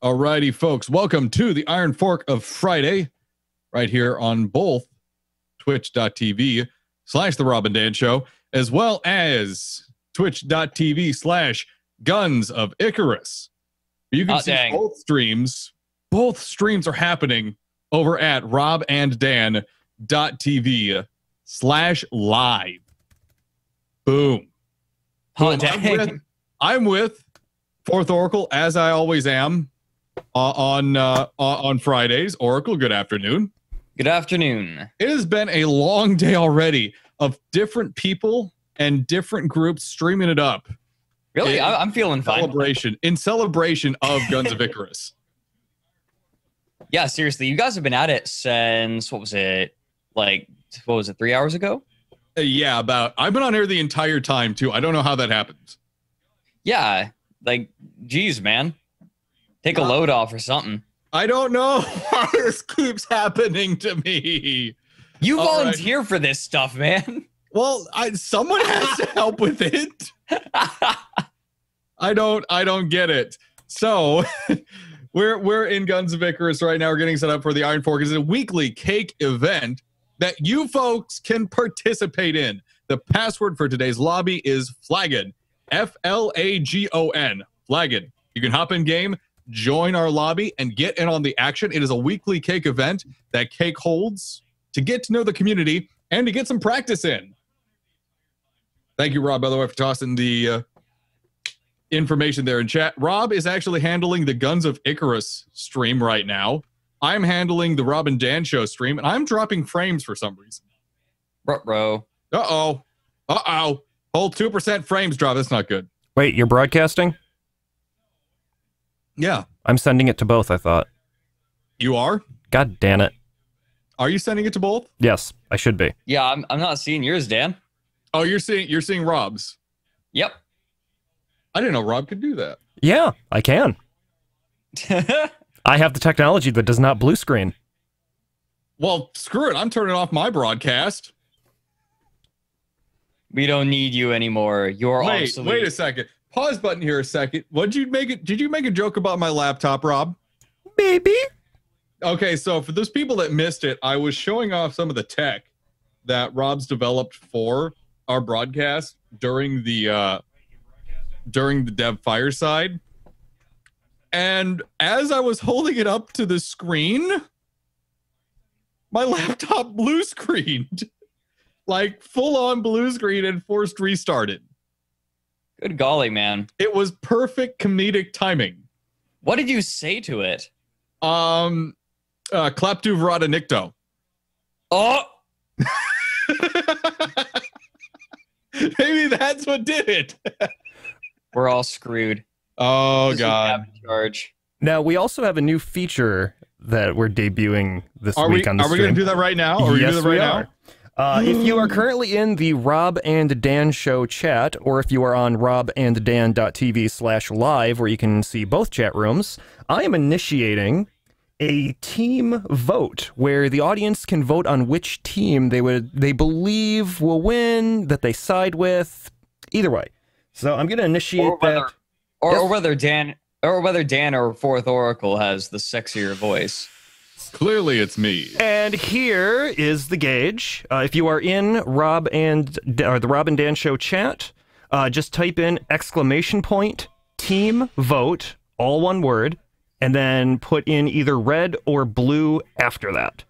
Alrighty, folks. Welcome to the Iron Fork of Friday, right here on both twitch.tv/The Rob and Dan Show, as well as twitch.tv/Guns of Icarus. You can see both streams. Both streams are happening over at robanddan.tv/live. Boom. I'm with Fourth Oracle, as I always am. On Fridays. Oracle, good afternoon. Good afternoon. It has been a long day already of different people and different groups streaming it up. Really? I'm feeling fine. In celebration of Guns of Icarus. Yeah, seriously. You guys have been at it since, 3 hours ago? Yeah, about. I've been on air the entire time, too. I don't know how that happens. Yeah, geez, man. Take a load off or something. I don't know why this keeps happening to me. You volunteer for this stuff, man. Well, someone has to help with it. I don't get it. So we're in Guns of Icarus right now. We're getting set up for the Iron Fork. It's a weekly cake event that you folks can participate in. The password for today's lobby is Flagon. Flagon. Flagon. You can hop in game, join our lobby, and get in on the action. It is a weekly cake event that Cake holds to get to know the community and to get some practice in. Thank you, Rob, by the way, for tossing the information there in chat. Rob is actually handling the Guns of Icarus stream right now. I'm handling the Rob and Dan Show stream, and I'm dropping frames for some reason. Ruh-roh. Uh-oh. Whole 2% frames drop. That's not good. Wait, you're broadcasting? Yeah. I'm sending it to both, I thought. You are? God damn it. Are you sending it to both? Yes, I should be. Yeah, I'm not seeing yours, Dan. Oh, you're seeing Rob's? Yep. I didn't know Rob could do that. Yeah, I can. I have the technology that does not blue screen. Well, screw it. I'm turning off my broadcast. We don't need you anymore. You're obsolete. Wait a second. Pause button here a second. Did you make a joke about my laptop, Rob? Maybe. Okay, so for those people that missed it, I was showing off some of the tech that Rob's developed for our broadcast during the dev fireside. And as I was holding it up to the screen, my laptop blue screened. Like full on blue screen and forced restarted. Good golly, man. It was perfect comedic timing. What did you say to it? Claptu Verata Nicto. Oh! Maybe that's what did it. We're all screwed. Oh, God. Charge. Now, we also have a new feature that we're debuting this week on the stream. Are we going to do that right now? Or Yes, we are. If you are currently in the Rob and Dan Show chat, or if you are on robanddan.tv/live, where you can see both chat rooms, I am initiating a team vote where the audience can vote on which team they believe will win, that they side with, either way. So I'm going to initiate that. Or whether Dan or Fourth Oracle has the sexier voice. Clearly, it's me. And here is the gauge. If you are in the Rob and Dan Show chat, just type in !team vote, all one word, and then put in either red or blue after that.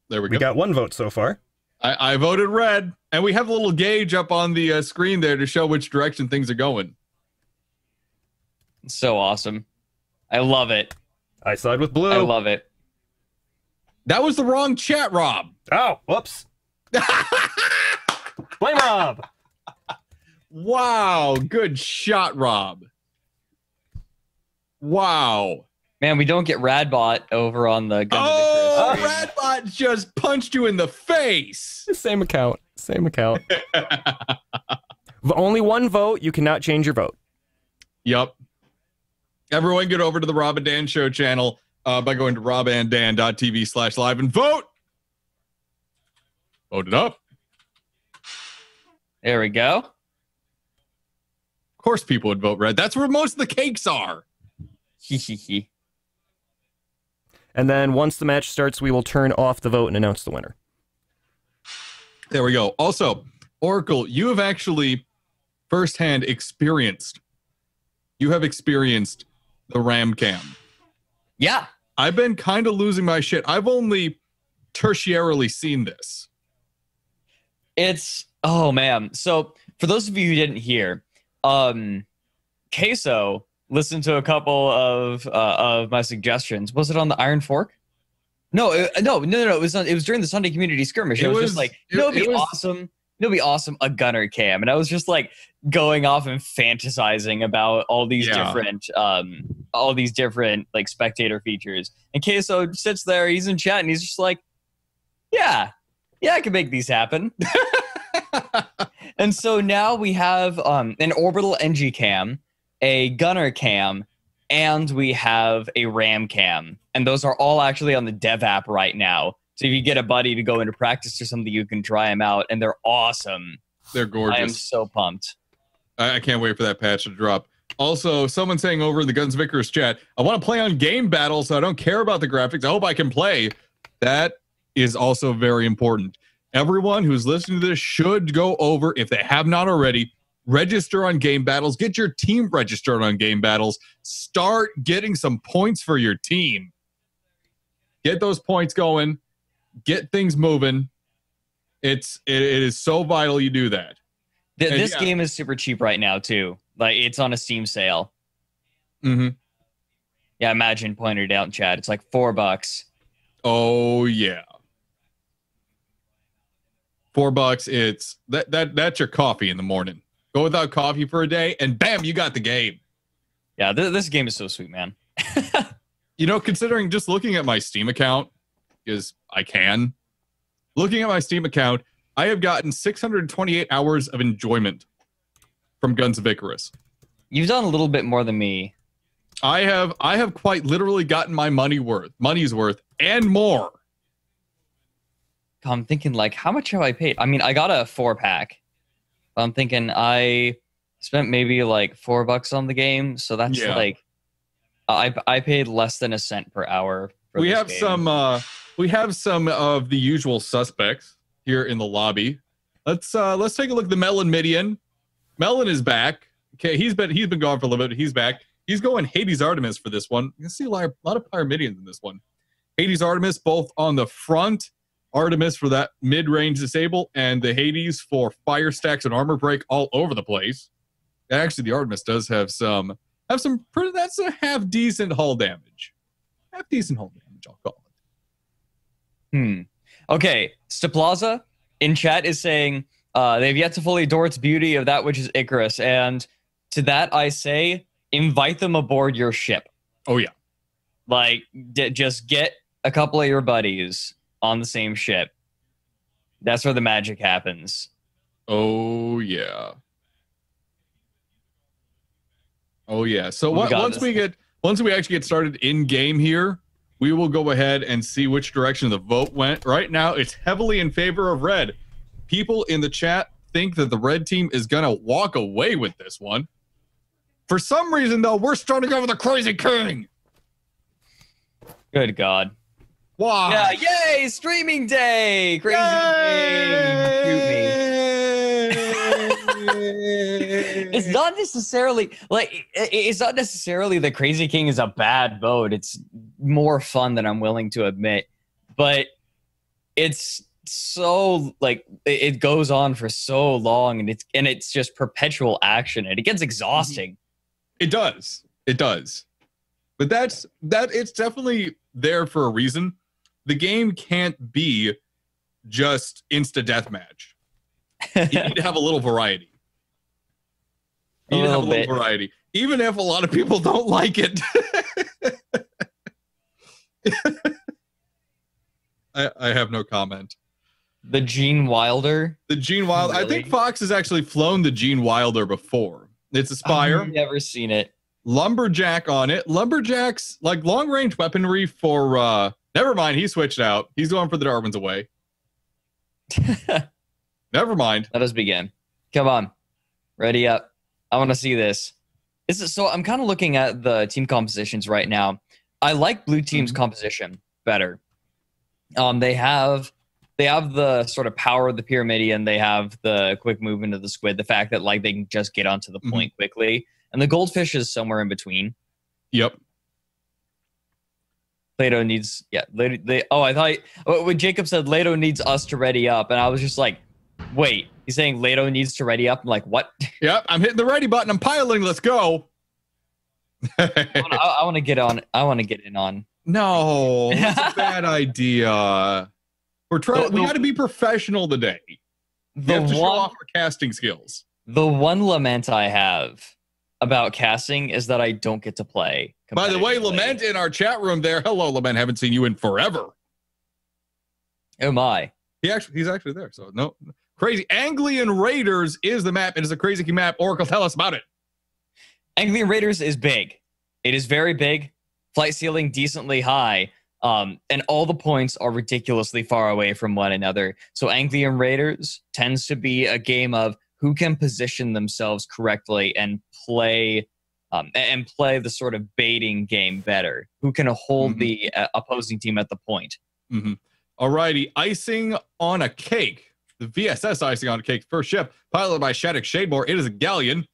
There we go. We got one vote so far. I voted red, and we have a little gauge up on the screen there to show which direction things are going. So awesome. I love it. I side with blue. I love it. That was the wrong chat, Rob. Oh, whoops. Blame Rob. Wow, good shot, Rob. Wow. Man, we don't get Radbot over on the Guns Oh, of Icarus. Radbot just punched you in the face. Same account. Only one vote. You cannot change your vote. Yep. Everyone get over to the Rob and Dan Show channel by going to robanddan.tv/live and vote. Vote it up. There we go. Of course people would vote red. That's where most of the cakes are. And then once the match starts, we will turn off the vote and announce the winner. There we go. Also, Oracle, you have actually firsthand experienced. You have experienced the Ram Cam. Yeah. I've been kind of losing my shit. I've only tertiarily seen this. It's, oh man. So for those of you who didn't hear, Queso listened to a couple of my suggestions. Was it on the Iron Fork? No. It was during the Sunday community skirmish. It was just like, it'd be awesome. It'll be awesome. A gunner cam. And I was just like going off and fantasizing about all these different like spectator features. And Queso sits there, he's in chat and he's just like, yeah, I can make these happen. And so now we have an orbital NG cam, a gunner cam, and we have a ram cam. And those are all actually on the dev app right now. So if you get a buddy to go into practice or something, you can try them out, and they're awesome. They're gorgeous. I am so pumped. I can't wait for that patch to drop. Also, someone saying over in the Guns Vickers chat, I want to play on game battle, so I don't care about the graphics. I hope I can play. That is also very important. Everyone who's listening to this should go over, if they have not already, register on game battles. Get your team registered on game battles. Start getting some points for your team. Get those points going. Get things moving. It is so vital you do that. This game is super cheap right now too. Like it's on a Steam sale. Mm-hmm. Yeah, Imagine pointed it out in chat. It's like $4. Oh yeah. $4. It's that's your coffee in the morning. Go without coffee for a day, and bam, you got the game. Yeah, this game is so sweet, man. You know, considering just looking at my Steam account, because I can. Looking at my Steam account, I have gotten 628 hours of enjoyment from Guns of Icarus. You've done a little bit more than me. I have quite literally gotten my money's worth, and more. I'm thinking, like, how much have I paid? I mean, I got a 4-pack. I'm thinking I spent maybe like $4 on the game, so that's like I paid less than a cent per hour. We have some of the usual suspects here in the lobby. Let's take a look at the Melon Midian. Melon is back. Okay, he's been gone for a little bit. He's back. He's going Hades Artemis for this one. You can see a lot of Pyramidians in this one. Hades Artemis both on the front. Artemis for that mid-range disable, and the Hades for fire stacks and armor break all over the place. Actually, the Artemis does have some pretty, that's a half decent hull damage. Half decent hull damage, I'll call it. Okay, Staplaza in chat is saying they've yet to fully adore its beauty of that which is Icarus, and to that I say, invite them aboard your ship. Oh yeah. Like, just get a couple of your buddies on the same ship. That's where the magic happens. Oh yeah. Oh yeah. So once we actually get started in game here, we will go ahead and see which direction the vote went. Right now, it's heavily in favor of red. People in the chat think that the red team is gonna walk away with this one. For some reason, though, we're starting over the Crazy King. Good God. Wow. Yeah, yay! Streaming day! Crazy King! Shoot me. It's not necessarily the Crazy King is a bad vote. It's more fun than I'm willing to admit. But it's so like it goes on for so long, and it's just perpetual action, and it gets exhausting. It does. But it's definitely there for a reason. The game can't be just insta deathmatch. You need to have a little variety. Variety, even if a lot of people don't like it. I have no comment. The Gene Wilder. Really? I think Fox has actually flown the Gene Wilder before. It's a Spire. I've never seen it. Lumberjack on it. Lumberjack's like long range weaponry for. Never mind. He switched out. He's going for the Darwin's away. Never mind. Let us begin. Come on. Ready up. I want to see this. So I'm kind of looking at the team compositions right now. I like blue team's composition better. They have the sort of power of the Pyramidion. They have the quick movement of the Squid. The fact that like they can just get onto the point quickly, and the Goldfish is somewhere in between. Yep. Leto needs, I thought when Jacob said Leto needs us to ready up, and I was just like, wait, he's saying Leto needs to ready up? I'm like, what? Yep, I'm hitting the ready button. I'm piloting. Let's go. I want to get on. I want to get in on. No, that's a bad idea. We're trying. We got to be professional today. We have to show off our casting skills. The one lament I have about casting is that I don't get to play. By the way, Lament in our chat room there. Hello, Lament. Haven't seen you in forever. Oh my. He's actually there. So no, crazy. Anglian Raiders is the map. It is a crazy map. Oracle, tell us about it. Anglian Raiders is big. It is very big. Flight ceiling decently high. And all the points are ridiculously far away from one another. So Anglian Raiders tends to be a game of who can position themselves correctly and play the sort of baiting game better. Who can hold the opposing team at the point. Alrighty, icing on a cake. The VSS icing on a cake. First ship, piloted by Shattuck Shademore. It is a galleon.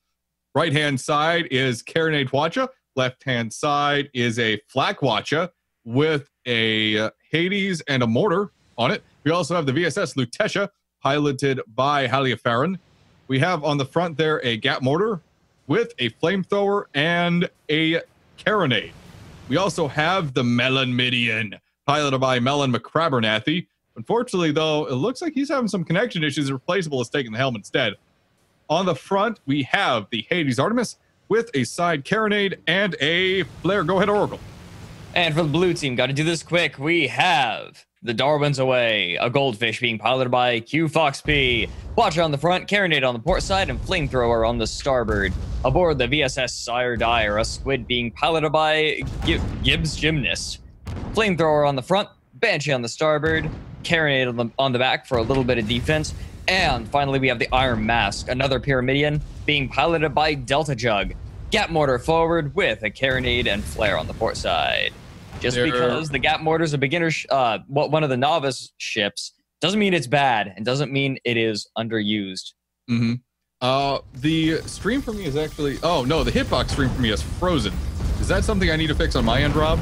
Right-hand side is Carronade Watcha. Left-hand side is a Flak Watcha with a Hades and a mortar on it. We also have the VSS Lutetia, piloted by Halifaran. We have on the front there a Gap mortar with a flamethrower and a carronade. We also have the Melon Midian, piloted by Melon McCrabernathy. Unfortunately, though, it looks like he's having some connection issues. Replaceable is taking the helm instead. On the front, we have the Hades Artemis with a side carronade and a flare. Go ahead, Oracle. And for the blue team, got to do this quick. We have the Darwin's Away, a Goldfish being piloted by Q Foxp. Watcher on the front, carronade on the port side, and flamethrower on the starboard. Aboard the VSS Sire Dyer, a Squid being piloted by Gibbs Gymnast. Flamethrower on the front, Banshee on the starboard, carronade on the back for a little bit of defense. And finally, we have the Iron Mask, another Pyramidion, being piloted by Delta Jug. Gap mortar forward with a carronade and flare on the port side. Just because the Gap mortar is a beginner, one of the novice ships, doesn't mean it's bad and doesn't mean it is underused. The stream for me is actually, oh no, the hitbox stream for me is frozen. Is that something I need to fix on my end, Rob?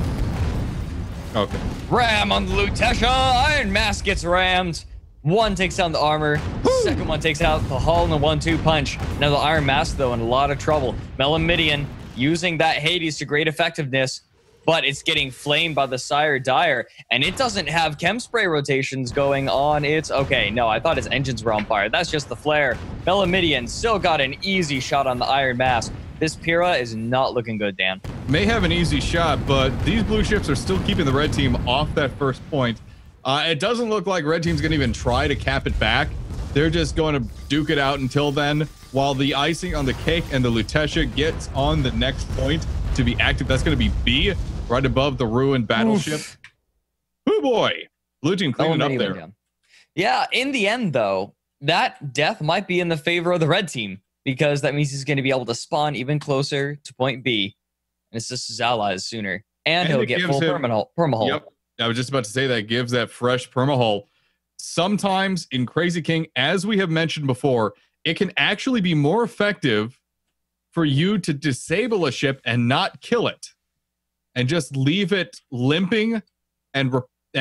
Okay. Ram on the Lutetia. Iron Mask gets rammed. One takes down the armor. Second one takes out the hull in a 1-2 punch. Now the Iron Mask, though, in a lot of trouble. Melon Midian using that Hades to great effectiveness, but it's getting flamed by the Sire Dyer, and it doesn't have chem spray rotations going on. It's okay. No, I thought its engines were on fire. That's just the flare. Melon Midian still got an easy shot on the Iron Mask. This Pyrrha is not looking good, Dan. May have an easy shot, but these blue ships are still keeping the red team off that first point. It doesn't look like red team's gonna even try to cap it back. They're just going to duke it out until then, while the icing on the cake and the Lutetia gets on the next point to be active. That's going to be B, right above the ruined battleship. Oh boy, blue team cleaning up there. Down. Yeah, in the end, though, that death might be in the favor of the red team, because that means he's going to be able to spawn even closer to point B and assist his allies sooner. And he'll get full permahull. Yep. I was just about to say that gives that fresh permahull. Sometimes in Crazy King, as we have mentioned before, it can actually be more effective for you to disable a ship and not kill it, and just leave it limping and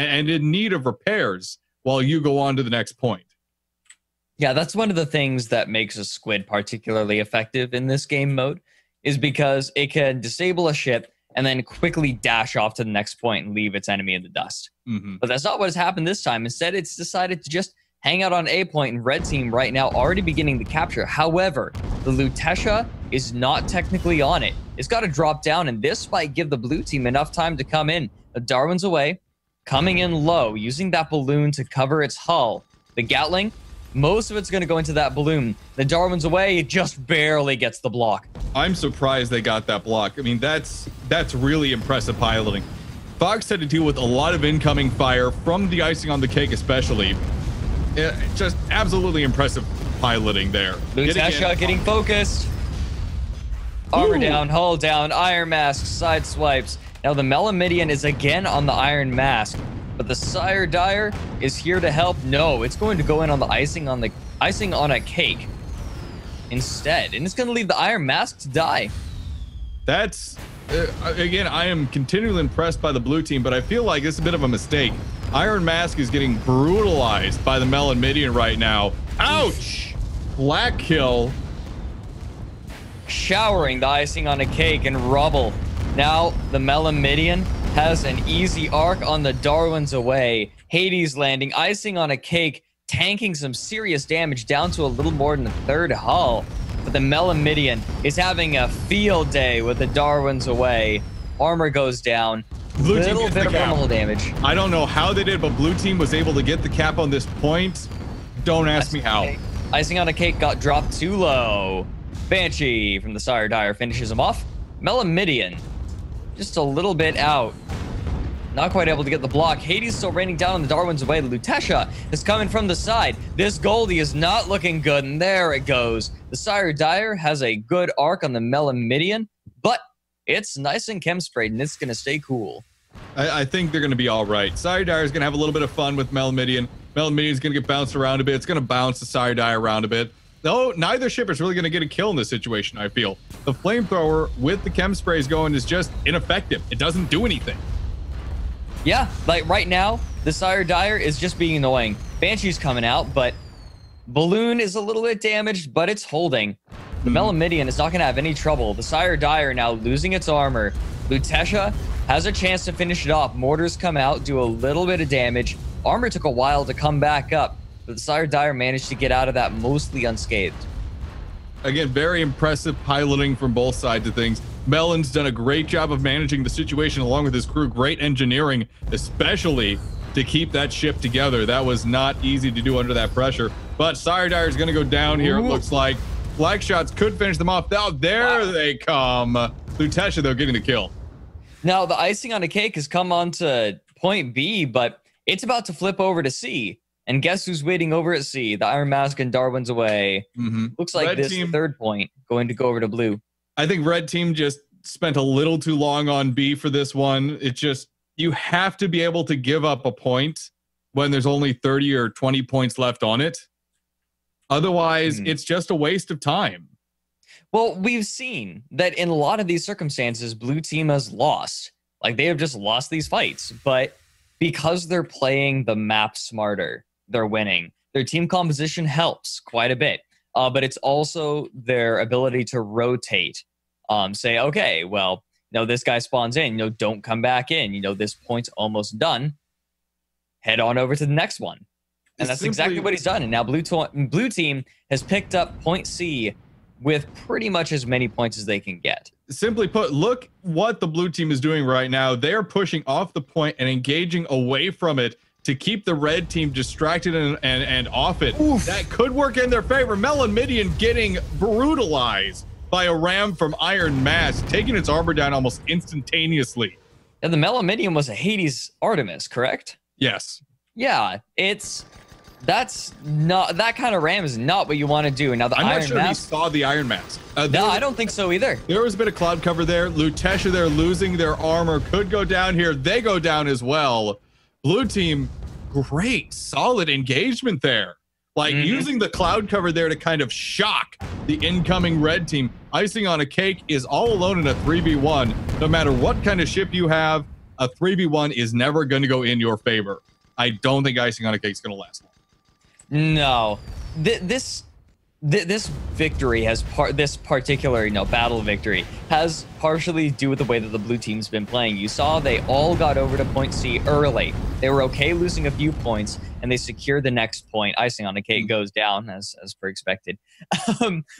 in need of repairs while you go on to the next point. Yeah, that's one of the things that makes a Squid particularly effective in this game mode, is because it can disable a ship and then quickly dash off to the next point and leave its enemy in the dust. But that's not what has happened this time. Instead, it's decided to just hang out on A point, and red team right now already beginning the capture. However, the Lutetia is not technically on it. It's got to drop down, and this might give the blue team enough time to come in. The Darwin's Away, coming in low, using that balloon to cover its hull. The Gatling, most of it's going to go into that balloon. The Darwin's Away, it just barely gets the block. I'm surprised they got that block. I mean, that's really impressive piloting. Fox had to deal with a lot of incoming fire from the icing on the cake, especially. Just absolutely impressive piloting there. Lutetia getting focused. Armor Ooh. down, hull down, Iron Mask, side swipes. Now the Melamidian is again on the Iron Mask, but the Sire Dire is here to help. No, it's going to go in on the icing on a cake instead, and it's going to leave the Iron Mask to die. That's again, I am continually impressed by the blue team, but I feel like this is a bit of a mistake. Iron Mask is getting brutalized by the Melamidian right now. Ouch! Black kill. Showering the icing on a cake and rubble. Now the Melamidian has an easy arc on the Darwin's away. Hades landing, icing on a cake, tanking some serious damage down to a little more than the third hull. But the Melamidian is having a field day with the Darwin's away. Armor goes down. Blue team Little gets bit the of cap. normal damage. I don't know how they did, but blue team was able to get the cap on this point. Don't ask me how. Icing on a cake got dropped too low. Banshee from the Sire Dire finishes him off. Melamidian just a little bit out. Not quite able to get the block. Hades still raining down on the Darwin's away. Lutetia is coming from the side. This Goldie is not looking good, and there it goes. The Sire Dire has a good arc on the Melamidian, but it's nice and chem sprayed, and it's going to stay cool. I think they're going to be all right. Sire Dire is going to have a little bit of fun with Melamidian. Melamidian is going to get bounced around a bit. It's going to bounce the Sire Dire around a bit. No, neither ship is really going to get a kill in this situation, I feel. The flamethrower with the chem sprays going is just ineffective. It doesn't do anything. Yeah, like right now, the Sire Dire is just being annoying. Banshee's coming out, but Balloon is a little bit damaged, but it's holding. The Melamidian is not going to have any trouble. The Sire Dire now losing its armor. Lutetia has a chance to finish it off. Mortars come out, do a little bit of damage. Armor took a while to come back up, but the Sire Dire managed to get out of that mostly unscathed. Again, very impressive piloting from both sides of things. Melon's done a great job of managing the situation along with his crew. Great engineering, especially to keep that ship together. That was not easy to do under that pressure. But Sire Dire is going to go down here, it looks like. Black shots could finish them off. Now, there they come. Lutetia, though, getting the kill. Now, the icing on the cake has come on to point B, but it's about to flip over to C. And guess who's waiting over at C? The Iron Mask and Darwin's away. Looks like Red this team, third point going to go over to blue. I think red team just spent a little too long on B for this one. It just, you have to be able to give up a point when there's only 30 or 20 points left on it. Otherwise, it's just a waste of time. Well, we've seen that in a lot of these circumstances, blue team has lost. Like, they have just lost these fights. But because they're playing the map smarter, they're winning. Their team composition helps quite a bit. But it's also their ability to rotate. Say, okay, well, this guy spawns in, don't come back in. This point's almost done. Head on over to the next one. And that's exactly what he's done. And now blue team has picked up point C with pretty much as many points as they can get. Simply put, look what the blue team is doing right now. They are pushing off the point and engaging away from it to keep the red team distracted and off it. Oof. That could work in their favor. Melamidian getting brutalized by a ram from Iron Mask, taking its armor down almost instantaneously. And the Melamidian was a Hades Artemis, correct? Yes. Yeah, that's not, that kind of ram is not what you want to do. Now the I'm Iron not sure Mask, he saw the Iron Mask. No, I don't think so either. There was a bit of cloud cover there. Lutetia, they're losing their armor, could go down here. They go down as well. Blue team, great, solid engagement there. Like using the cloud cover there to kind of shock the incoming red team. Icing on a cake is all alone in a 3v1. No matter what kind of ship you have, a 3v1 is never going to go in your favor. I don't think icing on a cake is going to last long. No, this victory has this particular battle victory has partially to do with the way that the blue team's been playing. You saw they all got over to point C early. They were okay losing a few points, and they secured the next point. Icing on the cake goes down as per expected.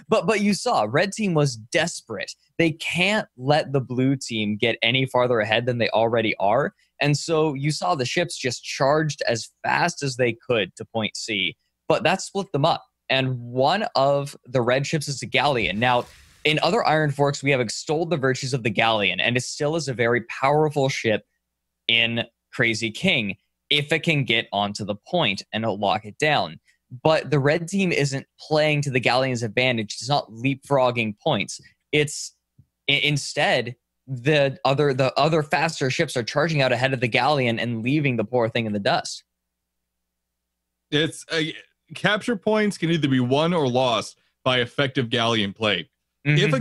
But you saw red team was desperate. They can't let the blue team get any farther ahead than they already are. And so you saw the ships just charged as fast as they could to point C, but that split them up. And one of the red ships is the Galleon. Now, in other Iron Forks, we have extolled the virtues of the Galleon, and it still is a very powerful ship in Crazy King if it can get onto the point and lock it down. But the red team isn't playing to the Galleon's advantage. It's not leapfrogging points. It's Instead, the other faster ships are charging out ahead of the galleon and leaving the poor thing in the dust. It's capture points can either be won or lost by effective galleon play. If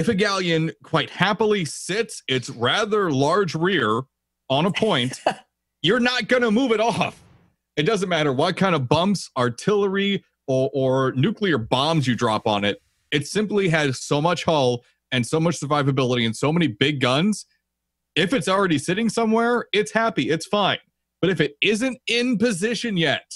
a galleon quite happily sits its rather large rear on a point, you're not going to move it off. It doesn't matter what kind of bumps, artillery, or nuclear bombs you drop on it. It simply has so much hull and so much survivability and so many big guns. If it's already sitting somewhere, it's happy, it's fine. But if it isn't in position yet,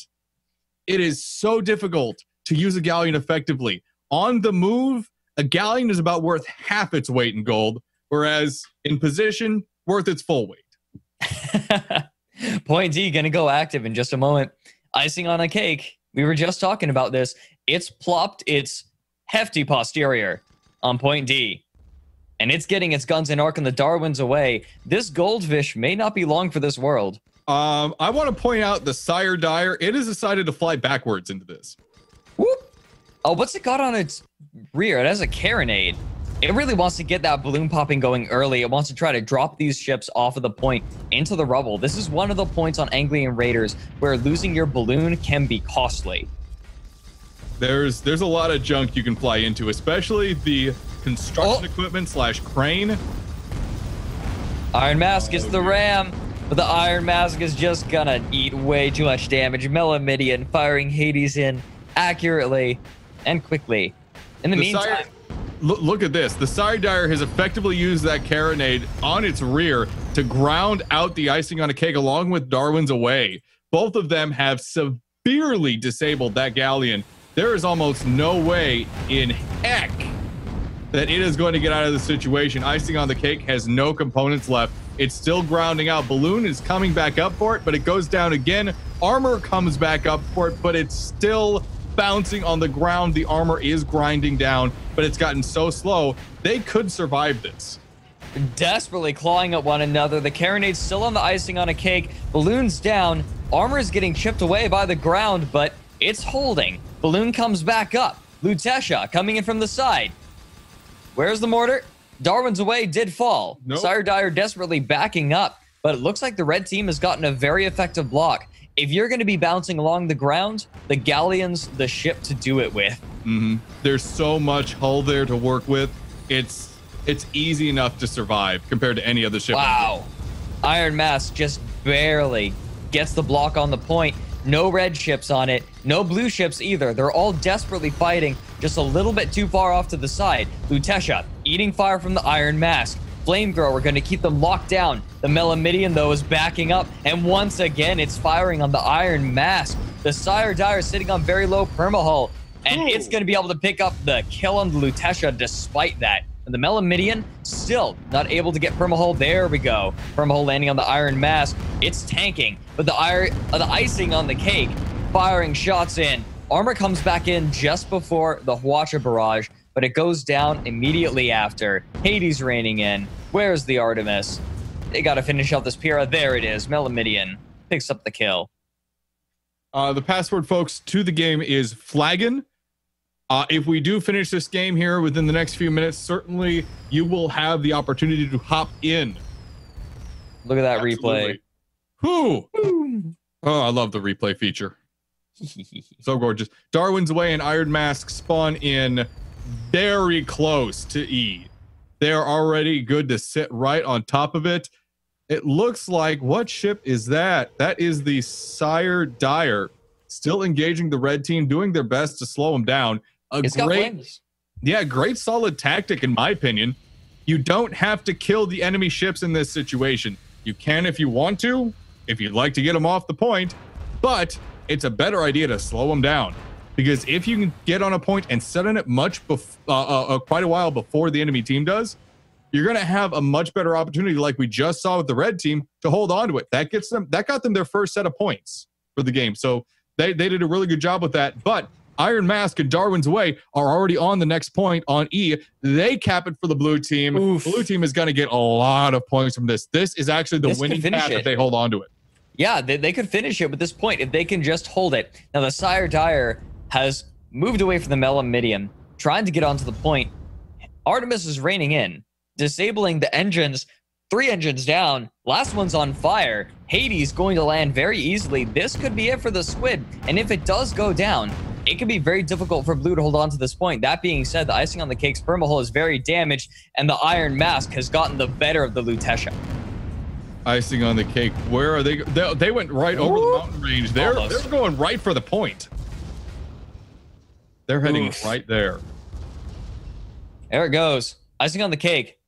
it is so difficult to use a galleon effectively. On the move, a galleon is about worth half its weight in gold, whereas in position, worth its full weight. Point D going to go active in just a moment. Icing on a cake. We were just talking about this. It's plopped its hefty posterior on Point D. And it's getting its guns and arc on the Darwins away. This goldfish may not be long for this world. I want to point out the Sire Dire. It has decided to fly backwards into this. Whoop. Oh, what's it got on its rear? It has a carronade. It really wants to get that balloon popping going early. It wants to try to drop these ships off of the point into the rubble. This is one of the points on Anglian Raiders where losing your balloon can be costly. There's a lot of junk you can fly into, especially the construction equipment / crane. Iron Mask is the ram, but the Iron Mask is just gonna eat way too much damage. Melamidian firing Hades in accurately and quickly. In the meantime... Look at this. The Sire Dire has effectively used that carronade on its rear to ground out the icing on a cake along with Darwin's away. Both of them have severely disabled that galleon. There is almost no way in heck that it is going to get out of the situation. Icing on the cake has no components left. It's still grounding out. Balloon is coming back up for it, but it goes down again. Armor comes back up for it, but it's still bouncing on the ground. The armor is grinding down, but it's gotten so slow. They could survive this. Desperately clawing at one another. The carronade's still on the icing on a cake. Balloon's down. Armor is getting chipped away by the ground, but it's holding. Balloon comes back up. Lutetia coming in from the side. Where's the mortar? Darwin's away did fall. Nope. Sire Dire desperately backing up, but it looks like the red team has gotten a very effective block. If you're going to be bouncing along the ground, the galleon's the ship to do it with. There's so much hull there to work with. It's easy enough to survive compared to any other ship. Wow. Iron Mask just barely gets the block on the point. No red ships on it. No blue ships either. They're all desperately fighting just a little bit too far off to the side. Lutetia eating fire from the Iron Mask. Flamethrower going to keep them locked down. The Melamidian, though, is backing up. And once again, it's firing on the Iron Mask. The Sire Dire is sitting on very low permahull. And it's going to be able to pick up the kill on the Lutetia despite that. And the Melamidian still not able to get permahull. There we go. Permahull landing on the Iron Mask. It's tanking. But the icing on the cake, firing shots in. Armor comes back in just before the Hwacha barrage, but it goes down immediately after. Hades raining in. Where's the Artemis? They got to finish out this Pyrrha. There it is. Melamidian picks up the kill. The password, folks, to the game is Flagon. If we do finish this game here within the next few minutes, certainly you will have the opportunity to hop in. Look at that Absolutely. replay. Whew. Oh, I love the replay feature. So gorgeous. Darwin's away and Iron Mask spawn in very close to E. They're already good to sit right on top of it. It looks like, what ship is that? That is the Sire Dire, still engaging the red team, doing their best to slow them down. Great solid tactic, in my opinion. You don't have to kill the enemy ships in this situation. You can if you want to, if you'd like to get them off the point, but it's a better idea to slow them down, because if you can get on a point and set on it quite a while before the enemy team does, you're going to have a much better opportunity, like we just saw with the red team, to hold on to it. That got them their first set of points for the game. So they did a really good job with that. But Iron Mask and Darwin's away are already on the next point on E. They cap it for the blue team. Oof. Blue team is going to get a lot of points from this. This is actually the winning path if they hold on to it. Yeah, they could finish it with this point if they can just hold it. Now, the Sire Dire has moved away from the Melamidian, trying to get onto the point. Artemis is raining in, disabling the engines. 3 engines down. Last one's on fire. Hades going to land very easily. This could be it for the Squid. And if it does go down, it could be very difficult for Blue to hold on to this point. That being said, the icing on the cake's permahull is very damaged, and the Iron Mask has gotten the better of the Lutetia. Icing on the cake. Where are they? They went right over the mountain range. They're going right for the point. They're heading right there. There it goes. Icing on the cake.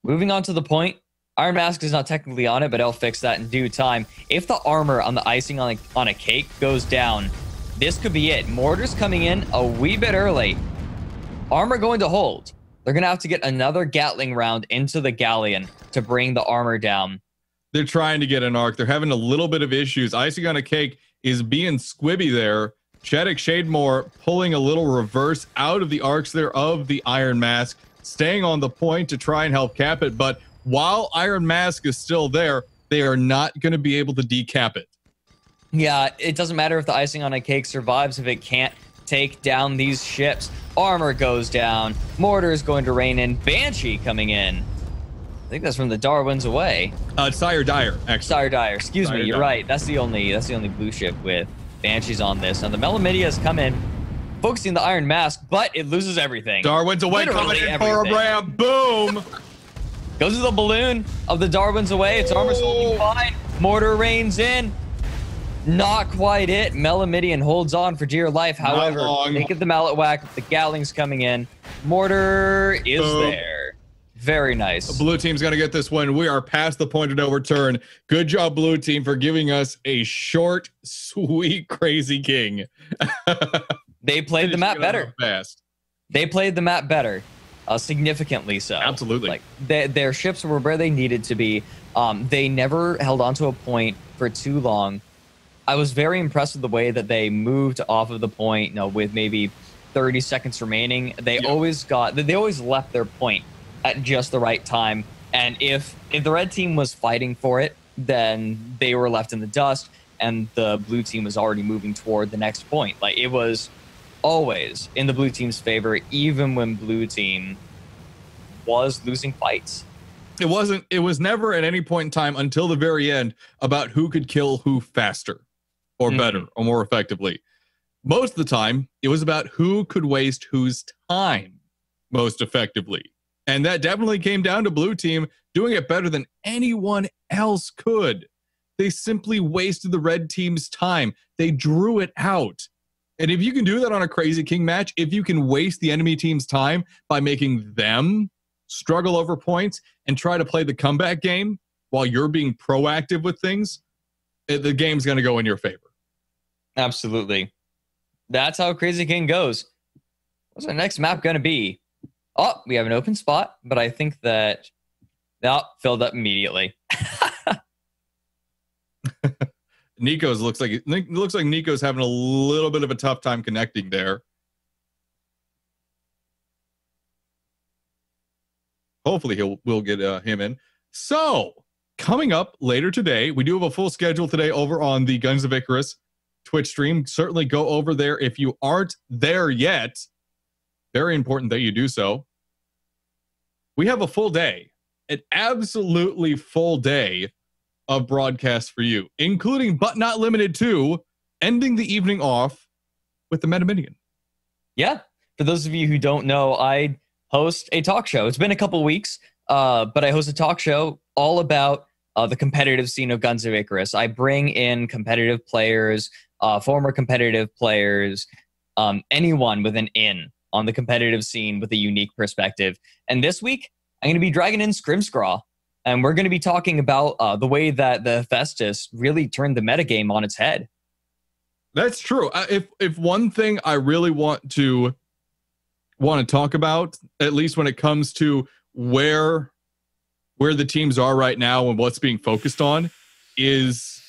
Moving on to the point. Iron Mask is not technically on it, but I'll fix that in due time. If the armor on the icing on a cake goes down, this could be it. Mortar's coming in a wee bit early. Armor going to hold. They're going to have to get another Gatling round into the Galleon to bring the armor down. They're trying to get an arc. They're having a little bit of issues. Icing on a cake is being squibby there. Chedic Shademore pulling a little reverse out of the arcs there of the Iron Mask, staying on the point to try and help cap it. But while Iron Mask is still there, they are not going to be able to decap it. Yeah, it doesn't matter if the icing on a cake survives if it can't take down these ships. Armor goes down. Mortar is going to rain in. Banshee coming in. I think that's from the Darwin's Away. Sire Dyer, actually. Sire Dyer, excuse me, you're right. That's the only blue ship with Banshees on this. Now the Melamidia has come in, focusing the Iron Mask, but it loses everything. Darwin's Away coming in for a ram. Boom! Goes to the balloon of the Darwin's Away. Its armor's holding fine. Mortar rains in. Not quite it. Melamidian holds on for dear life. However, they get the mallet whack. The Gatling's coming in. Mortar is there. Very nice. The blue team's going to get this one. We are past the point of no return. Good job, blue team, for giving us a short, sweet, crazy king. They played the map better. Fast. They played the map better. Significantly so. Absolutely. Like their ships were where they needed to be. They never held on to a point for too long. I was very impressed with the way that they moved off of the point, with maybe 30 seconds remaining. They always left their point at just the right time. And if the red team was fighting for it, then they were left in the dust, and the blue team was already moving toward the next point. Like, it was always in the blue team's favor, even when blue team was losing fights. It was never at any point in time until the very end about who could kill who faster or better or more effectively. Most of the time, it was about who could waste whose time most effectively. And that definitely came down to blue team doing it better than anyone else could. They simply wasted the red team's time. They drew it out. And if you can do that on a Crazy King match, if you can waste the enemy team's time by making them struggle over points and try to play the comeback game while you're being proactive with things, the game's going to go in your favor. Absolutely. That's how Crazy King goes. What's our next map going to be? Oh, we have an open spot, but I think that filled up immediately. Looks like Nico's having a little bit of a tough time connecting there. Hopefully we'll get him in. So coming up later today, we do have a full schedule today over on the Guns of Icarus Twitch stream. Certainly go over there if you aren't there yet. Very important that you do so. We have a full day, an absolutely full day of broadcast for you, including but not limited to ending the evening off with the Metaminion. Yeah. For those of you who don't know, I host a talk show. It's been a couple weeks, but I host a talk show all about the competitive scene of Guns of Icarus. I bring in competitive players, former competitive players, anyone with an in on the competitive scene with a unique perspective. And this week, I'm going to be dragging in Scrimscraw, and we're going to be talking about the way that the Hephaestus really turned the metagame on its head. That's true. If one thing I really want to talk about, at least when it comes to where the teams are right now and what's being focused on, is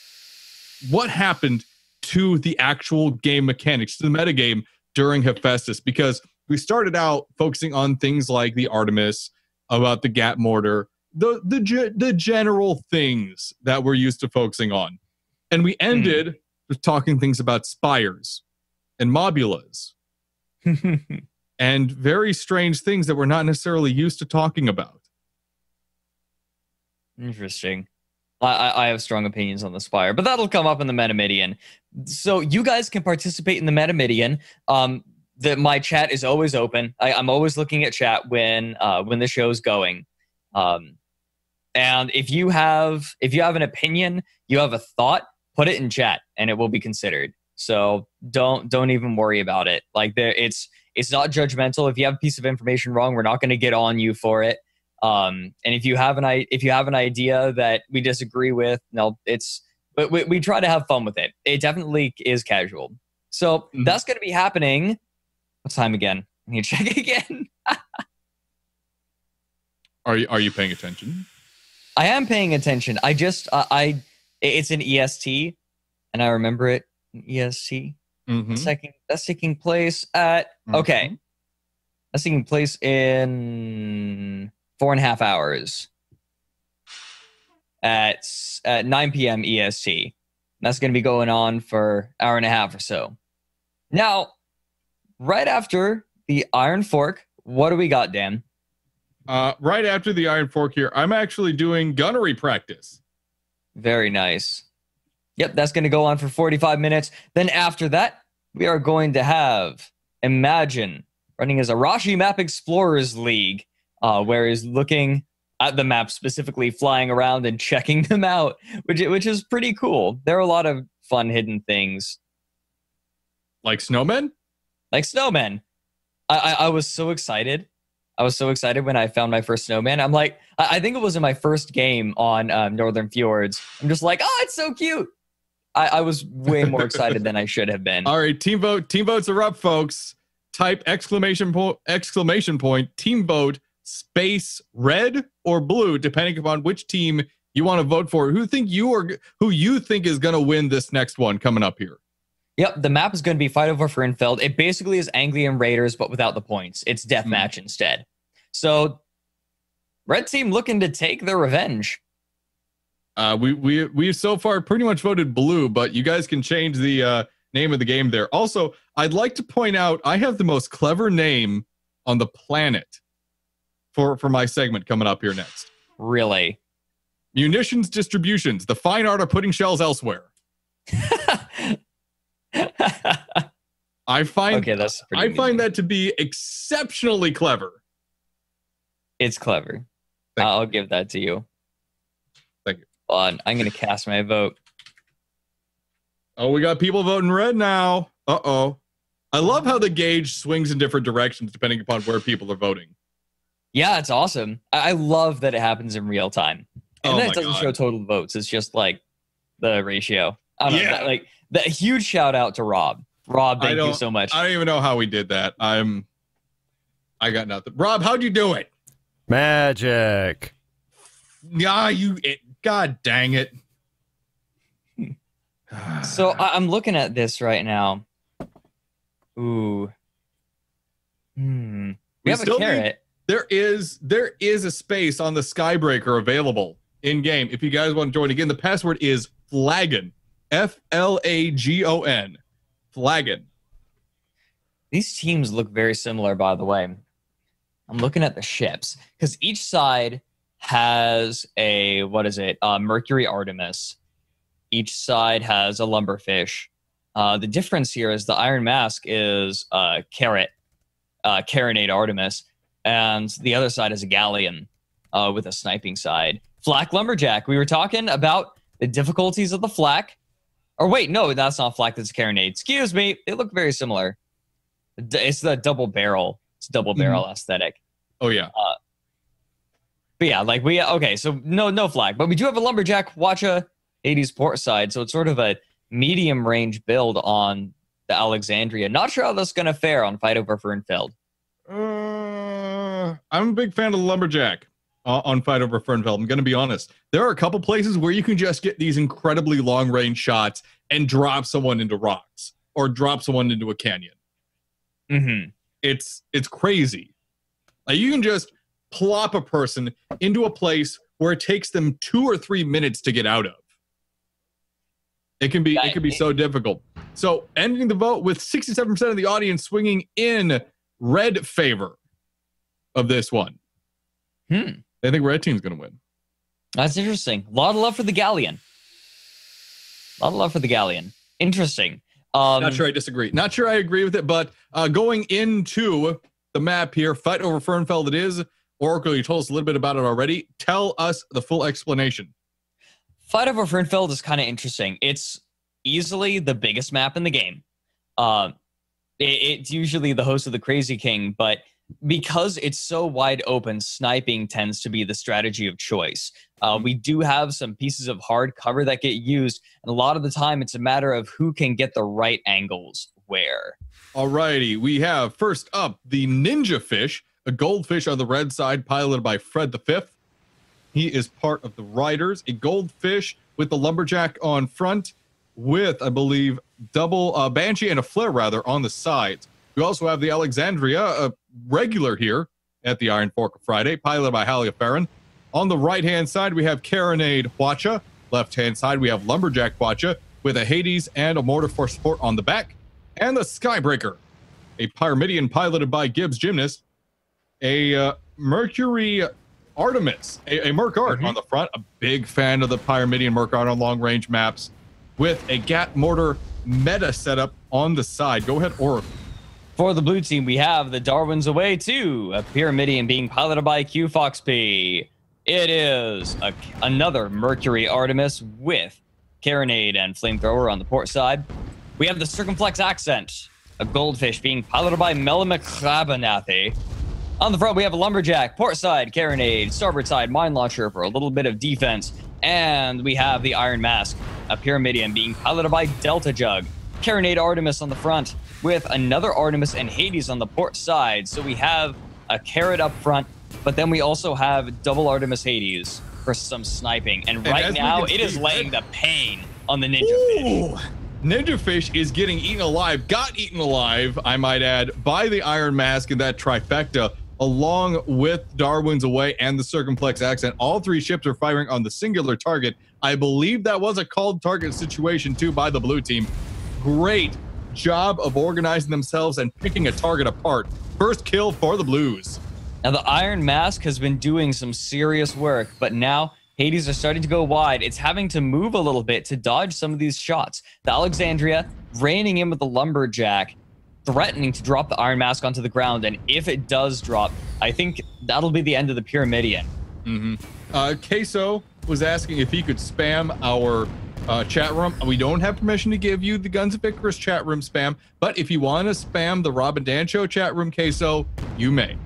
what happened to the actual game mechanics, to the metagame during Hephaestus, because we started out focusing on things like the Artemis, about the Gat Mortar, the general things that we're used to focusing on. And we ended with talking things about spires and mobulas and very strange things that we're not necessarily used to talking about. Interesting. I have strong opinions on the Spire, but that'll come up in the Metamidian. So you guys can participate in the Metamidian. My chat is always open. I'm always looking at chat when the show's going. And if you have an opinion, you have a thought, put it in chat, and it will be considered. So don't even worry about it. Like it's not judgmental. If you have a piece of information wrong, we're not going to get on you for it. And if you have an idea that we disagree with, but we try to have fun with it. It definitely is casual. So that's going to be happening. What's time again? I need to check again. Are you paying attention? I am paying attention. It's an EST, and I remember it. EST. That's taking place at okay. That's taking place in 4.5 hours at 9 p.m. EST. That's going to be going on for an hour and a half or so. Now, right after the Iron Fork, what do we got, Dan? Right after the Iron Fork here, I'm actually doing gunnery practice. Very nice. Yep, that's going to go on for 45 minutes. Then after that, we are going to have Imagine running as a Rashi Map Explorers League, where he's looking at the map, specifically flying around and checking them out, which is pretty cool. There are a lot of fun hidden things. Like snowmen? Like snowmen. I was so excited. I was so excited when I found my first snowman. I'm like, I think it was in my first game on Northern Fjords. I'm just like, oh, it's so cute. I was way more excited than I should have been. All right, team vote. Team votes are up, folks. Type exclamation point, team vote, space red or blue, depending upon which team you want to vote for. Who you think is going to win this next one coming up here? Yep, the map is going to be Fight Over Fernfeld. It basically is Anglian Raiders, but without the points. It's deathmatch instead. So, red team looking to take their revenge. We so far pretty much voted blue, but you guys can change the name of the game there. Also, I'd like to point out I have the most clever name on the planet for my segment coming up here next. Really? Munitions Distributions, the fine art of putting shells elsewhere. I find that to be exceptionally clever. It's clever. I'll give that to you. Thank you. I'm going to cast my vote. Oh, we got people voting red now. Uh-oh. I love how the gauge swings in different directions depending upon where people are voting. Yeah, it's awesome. I love that it happens in real time. And then it doesn't show total votes. It's just like the ratio. I don't know. That huge shout out to Rob. Rob, thank you so much. I don't even know how we did that. I got nothing. Rob, how'd you do it? Magic. Yeah, God dang it. So I'm looking at this right now. Ooh. We have a carrot. There is a space on the Skybreaker available in game. If you guys want to join, again, the password is Flagon. Flagon. Flagon. These teams look very similar, by the way. I'm looking at the ships because each side has a Mercury Artemis. Each side has a Lumberfish. The difference here is the Iron Mask is Carronade Artemis, and the other side is a Galleon with a sniping side. Flak Lumberjack. We were talking about the difficulties of the Flak. Or wait, no, that's not Flak. That's Carronade. Excuse me. They look very similar. It's the double barrel. It's double barrel aesthetic. Oh yeah. But yeah, so no Flak, but we do have a Lumberjack Watcha 80s port side, so it's sort of a medium range build on the Alexandria. Not sure how that's going to fare on Fight Over Fernfeld. I'm a big fan of the Lumberjack on Fight Over Fernfeld. I'm going to be honest. There are a couple places where you can just get these incredibly long range shots and drop someone into rocks or drop someone into a canyon. Mm-hmm. It's crazy. Like you can just plop a person into a place where it takes them 2 or 3 minutes to get out of. It can be so difficult. So ending the vote with 67% of the audience swinging in red favor of this one. They think red team's going to win. That's interesting. A lot of love for the Galleon. Interesting. Not sure I disagree. Not sure I agree with it, but going into the map here, fight over Fernfeld it is. Oracle, you told us a little bit about it already. Tell us the full explanation. Fight over Fernfeld is kind of interesting. It's easily the biggest map in the game. It's usually the host of the Crazy King, but because it's so wide open, sniping tends to be the strategy of choice. We do have some pieces of hard cover that get used, and a lot of the time it's a matter of who can get the right angles where. Alrighty, we have first up the Ninja Fish, a goldfish on the red side, piloted by Fred V. He is part of the Riders, a goldfish with the Lumberjack on front, with, I believe, double Banshee and a Flare, rather, on the sides. We also have the Alexandria, a regular here at the Iron Fork of Friday, piloted by Halia Farron. On the right-hand side, we have Carronade Hwacha. Left-hand side, we have Lumberjack Hwacha with a Hades and a Mortar for support on the back. And the Skybreaker, a Pyramidion piloted by Gibbs Gymnast. A Mercury Artemis, a Merc Art on the front. A big fan of the Pyramidion Merc Art on long-range maps with a Gat Mortar meta setup on the side. Go ahead, Oracle. For the blue team, we have the Darwin's Away 2, a Pyramidion being piloted by Q Foxp. It is another Mercury Artemis with Carronade and Flamethrower on the port side. We have the Circumflex Accent, a goldfish being piloted by Melamakrabanathi. On the front, we have a Lumberjack, port side, Carronade, starboard side, Mine Launcher for a little bit of defense. And we have the Iron Mask, a Pyramidion being piloted by Delta Jug. Carronade Artemis on the front with another Artemis and Hades on the port side. So we have a Carrot up front, but then we also have double Artemis Hades for some sniping. And right now, it is laying the pain on the Ninja Fish. Ninja Fish is getting eaten alive, got eaten alive, I might add, by the Iron Mask and that trifecta, along with Darwin's Away and the Circumflex Accent. All three ships are firing on the singular target. I believe that was a called target situation too by the blue team. Great job of organizing themselves and picking a target apart. First kill for the Blues. Now the Iron Mask has been doing some serious work, but now Hades are starting to go wide. It's having to move a little bit to dodge some of these shots. The Alexandria reining in with the Lumberjack, threatening to drop the Iron Mask onto the ground, and if it does drop, I think that'll be the end of the Pyramidion. Queso was asking if he could spam our chat room. We don't have permission to give you the Guns of Icarus chat room spam, but if you want to spam the Rob and Dan Show chat room, Queso, you may.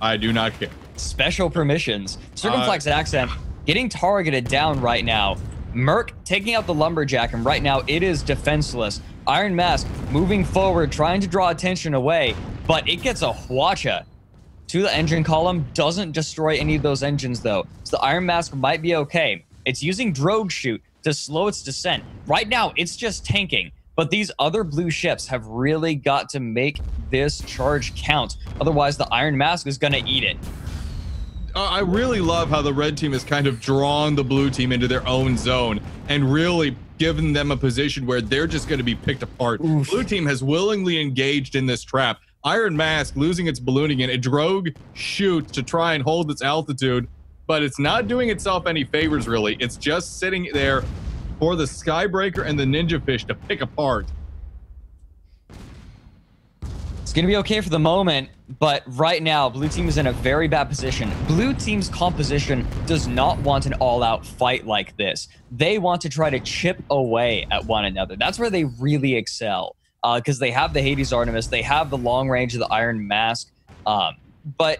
I do not care. Special permissions. Circumflex Accent getting targeted down right now. Merc taking out the Lumberjack, and right now it is defenseless. Iron Mask moving forward, trying to draw attention away, but it gets a Hwacha to the engine column. Doesn't destroy any of those engines though, so the Iron Mask might be okay. It's using Drogue Shoot to slow its descent. Right now, it's just tanking, but these other blue ships have really got to make this charge count. Otherwise, the Iron Mask is gonna eat it. I really love how the red team has kind of drawn the blue team into their own zone and really given them a position where they're just going to be picked apart. Oof. Blue team has willingly engaged in this trap. Iron Mask losing its ballooning in a Drogue Shoot to try and hold its altitude, but it's not doing itself any favors really. It's just sitting there for the Skybreaker and the Ninja Fish to pick apart. It's going to be okay for the moment, but right now, blue team is in a very bad position. Blue team's composition does not want an all-out fight like this. They want to try to chip away at one another. That's where they really excel, because they have the Hades Artemis, they have the long range of the Iron Mask, but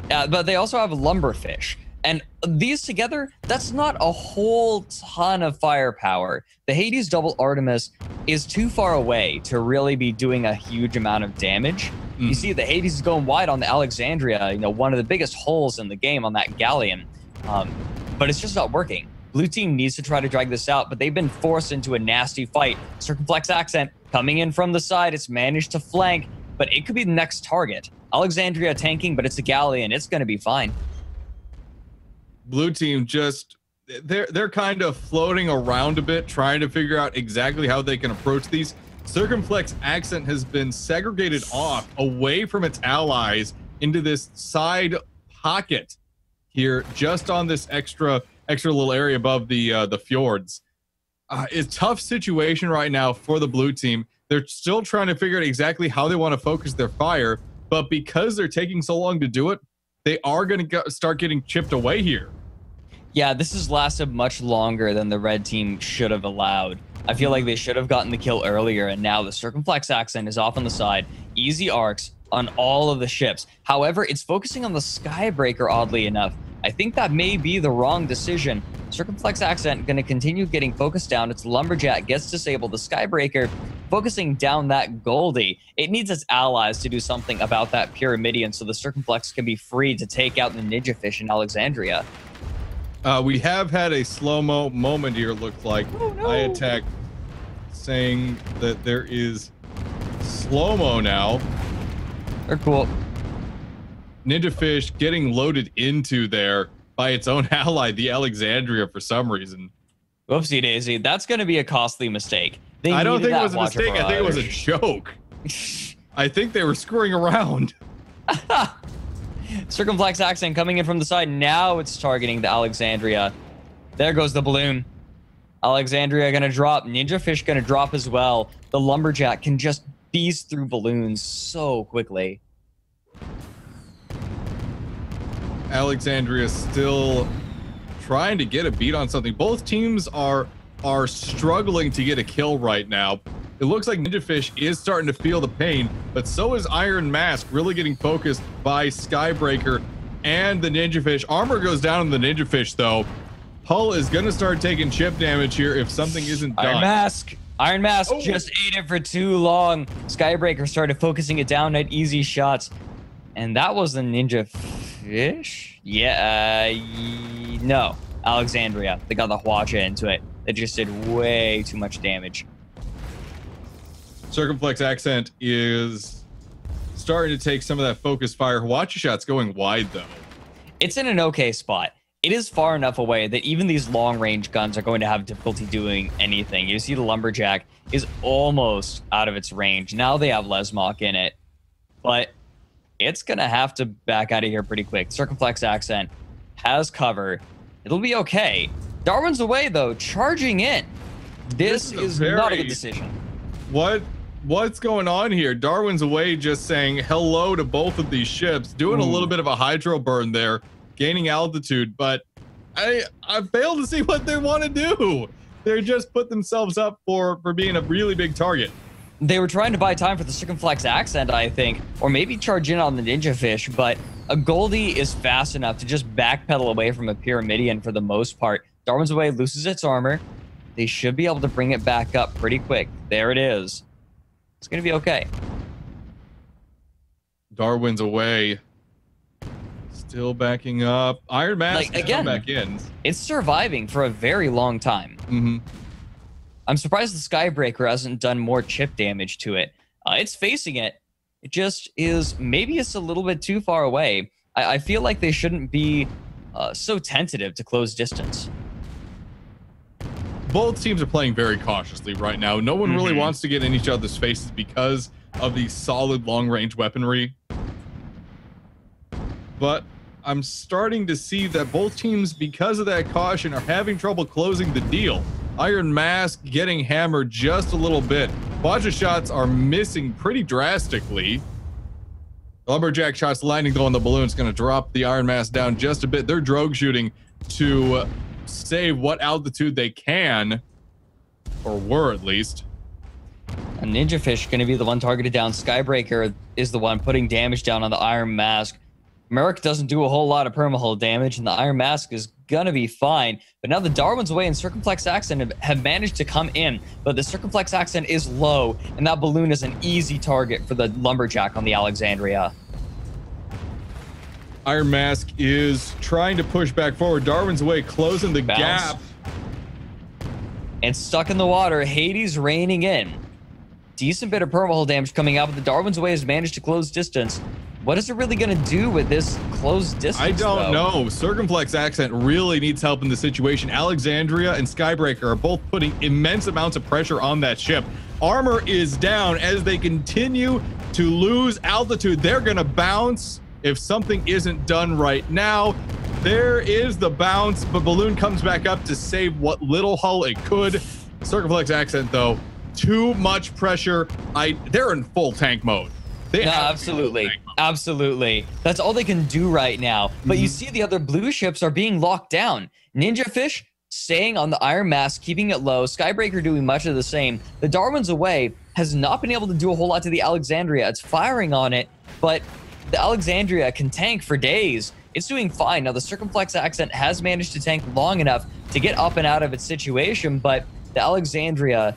they also have a Lumberfish. And these together, that's not a whole ton of firepower. The Hades double Artemis is too far away to really be doing a huge amount of damage. You see the Hades is going wide on the Alexandria, one of the biggest holes in the game on that Galleon. But it's just not working. Blue team needs to try to drag this out, but they've been forced into a nasty fight. Circumflex Accent coming in from the side. It's managed to flank, but it could be the next target. Alexandria tanking, but it's a Galleon. It's going to be fine. Blue team just they're kind of floating around a bit, trying to figure out exactly how they can approach these. Circumflex Accent has been segregated off away from its allies into this side pocket here, just on this extra little area above the fjords. It's a tough situation right now for the blue team. They're still trying to figure out exactly how they want to focus their fire, but because they're taking so long to do it, they are going to start getting chipped away here. Yeah, this has lasted much longer than the red team should have allowed. I feel like they should have gotten the kill earlier, and now the Circumflex Accent is off on the side. Easy arcs on all of the ships. However, it's focusing on the Skybreaker, oddly enough. I think that may be the wrong decision. Circumflex Accent going to continue getting focused down. Its Lumberjack gets disabled. The Skybreaker focusing down that Goldie. It needs its allies to do something about that Pyramidion so the Circumflex can be free to take out the Ninja Fish in Alexandria. We have had a slow-mo moment here, looks like. Oh, no. iAttack saying that there is slow-mo now. They're cool. Ninja Fish getting loaded into there by its own ally, the Alexandria, for some reason. Whoopsie daisy. That's going to be a costly mistake. I don't think it was a mistake. I think it was a joke. I think they were screwing around. Circumflex Accent coming in from the side. Now it's targeting the Alexandria. There goes the balloon. Alexandria going to drop. Ninja Fish going to drop as well. The Lumberjack can just beast through balloons so quickly. Alexandria still trying to get a beat on something. Both teams are struggling to get a kill right now. It looks like Ninja Fish is starting to feel the pain, but so is Iron Mask, really getting focused by Skybreaker and the Ninja Fish. Armor goes down on the Ninja Fish, though. Hull is going to start taking chip damage here if something isn't done. Iron Mask just ate it for too long. Skybreaker started focusing it down at easy shots. And that was the Ninja Fish? Yeah, no. Alexandria. They got the Hwacha into it. They just did way too much damage. Circumflex Accent is starting to take some of that focus fire. Hwacha shot's going wide, though. It's in an okay spot. It is far enough away that even these long-range guns are going to have difficulty doing anything. You see the Lumberjack is almost out of its range. Now they have Lesmok in it, but it's going to have to back out of here pretty quick. Circumflex Accent has cover. It'll be okay. Darwin's away, though, charging in. This is not a good decision. What's going on here? Darwin's away just saying hello to both of these ships, doing a little bit of a hydro burn there, gaining altitude, but I fail to see what they want to do. They just put themselves up for being a really big target. They were trying to buy time for the Circumflex Accent, I think, or maybe charge in on the Ninja Fish, but a Goldie is fast enough to just backpedal away from a Pyramidion for the most part. Darwin's away, loses its armor. They should be able to bring it back up pretty quick. There it is. It's going to be okay. Darwin's away. Still backing up. Iron Mask again back in. It's surviving for a very long time. Mm-hmm. I'm surprised the Skybreaker hasn't done more chip damage to it. It's facing it. It just is, maybe it's a little bit too far away. I feel like they shouldn't be so tentative to close distance. Both teams are playing very cautiously right now. No one really wants to get in each other's faces because of the solid long-range weaponry. But I'm starting to see that both teams, because of that caution, are having trouble closing the deal. Iron Mask getting hammered just a little bit. Hwacha shots are missing pretty drastically. Lumberjack shots landing though on the balloon. It's going to drop the Iron Mask down just a bit. They're drogue shooting to save what altitude they can, or were at least. A Ninja Fish going to be the one targeted down. Skybreaker is the one putting damage down on the Iron Mask. Merrick doesn't do a whole lot of permahull damage, and the Iron Mask is going to be fine. But now the Darwin's away and Circumflex Accent have managed to come in, but the Circumflex Accent is low, and that balloon is an easy target for the Lumberjack on the Alexandria. Iron Mask is trying to push back forward. Darwin's away, closing the gap. And stuck in the water. Hades raining in. Decent bit of permahull damage coming out, but the Darwin's away has managed to close distance. What is it really going to do with this closed distance? I don't know. Circumflex Accent really needs help in the situation. Alexandria and Skybreaker are both putting immense amounts of pressure on that ship. Armor is down as they continue to lose altitude. They're going to bounce if something isn't done right now. There is the bounce, but Balloon comes back up to save what little hull it could. Circumflex Accent, though, too much pressure. They're in full tank mode. Absolutely. Absolutely. That's all they can do right now. But you see the other blue ships are being locked down. Ninja Fish staying on the Iron Mask, keeping it low. Skybreaker doing much of the same. The Darwin's Away has not been able to do a whole lot to the Alexandria. It's firing on it, but the Alexandria can tank for days. It's doing fine. Now, the Circumflex Accent has managed to tank long enough to get up and out of its situation, but the Alexandria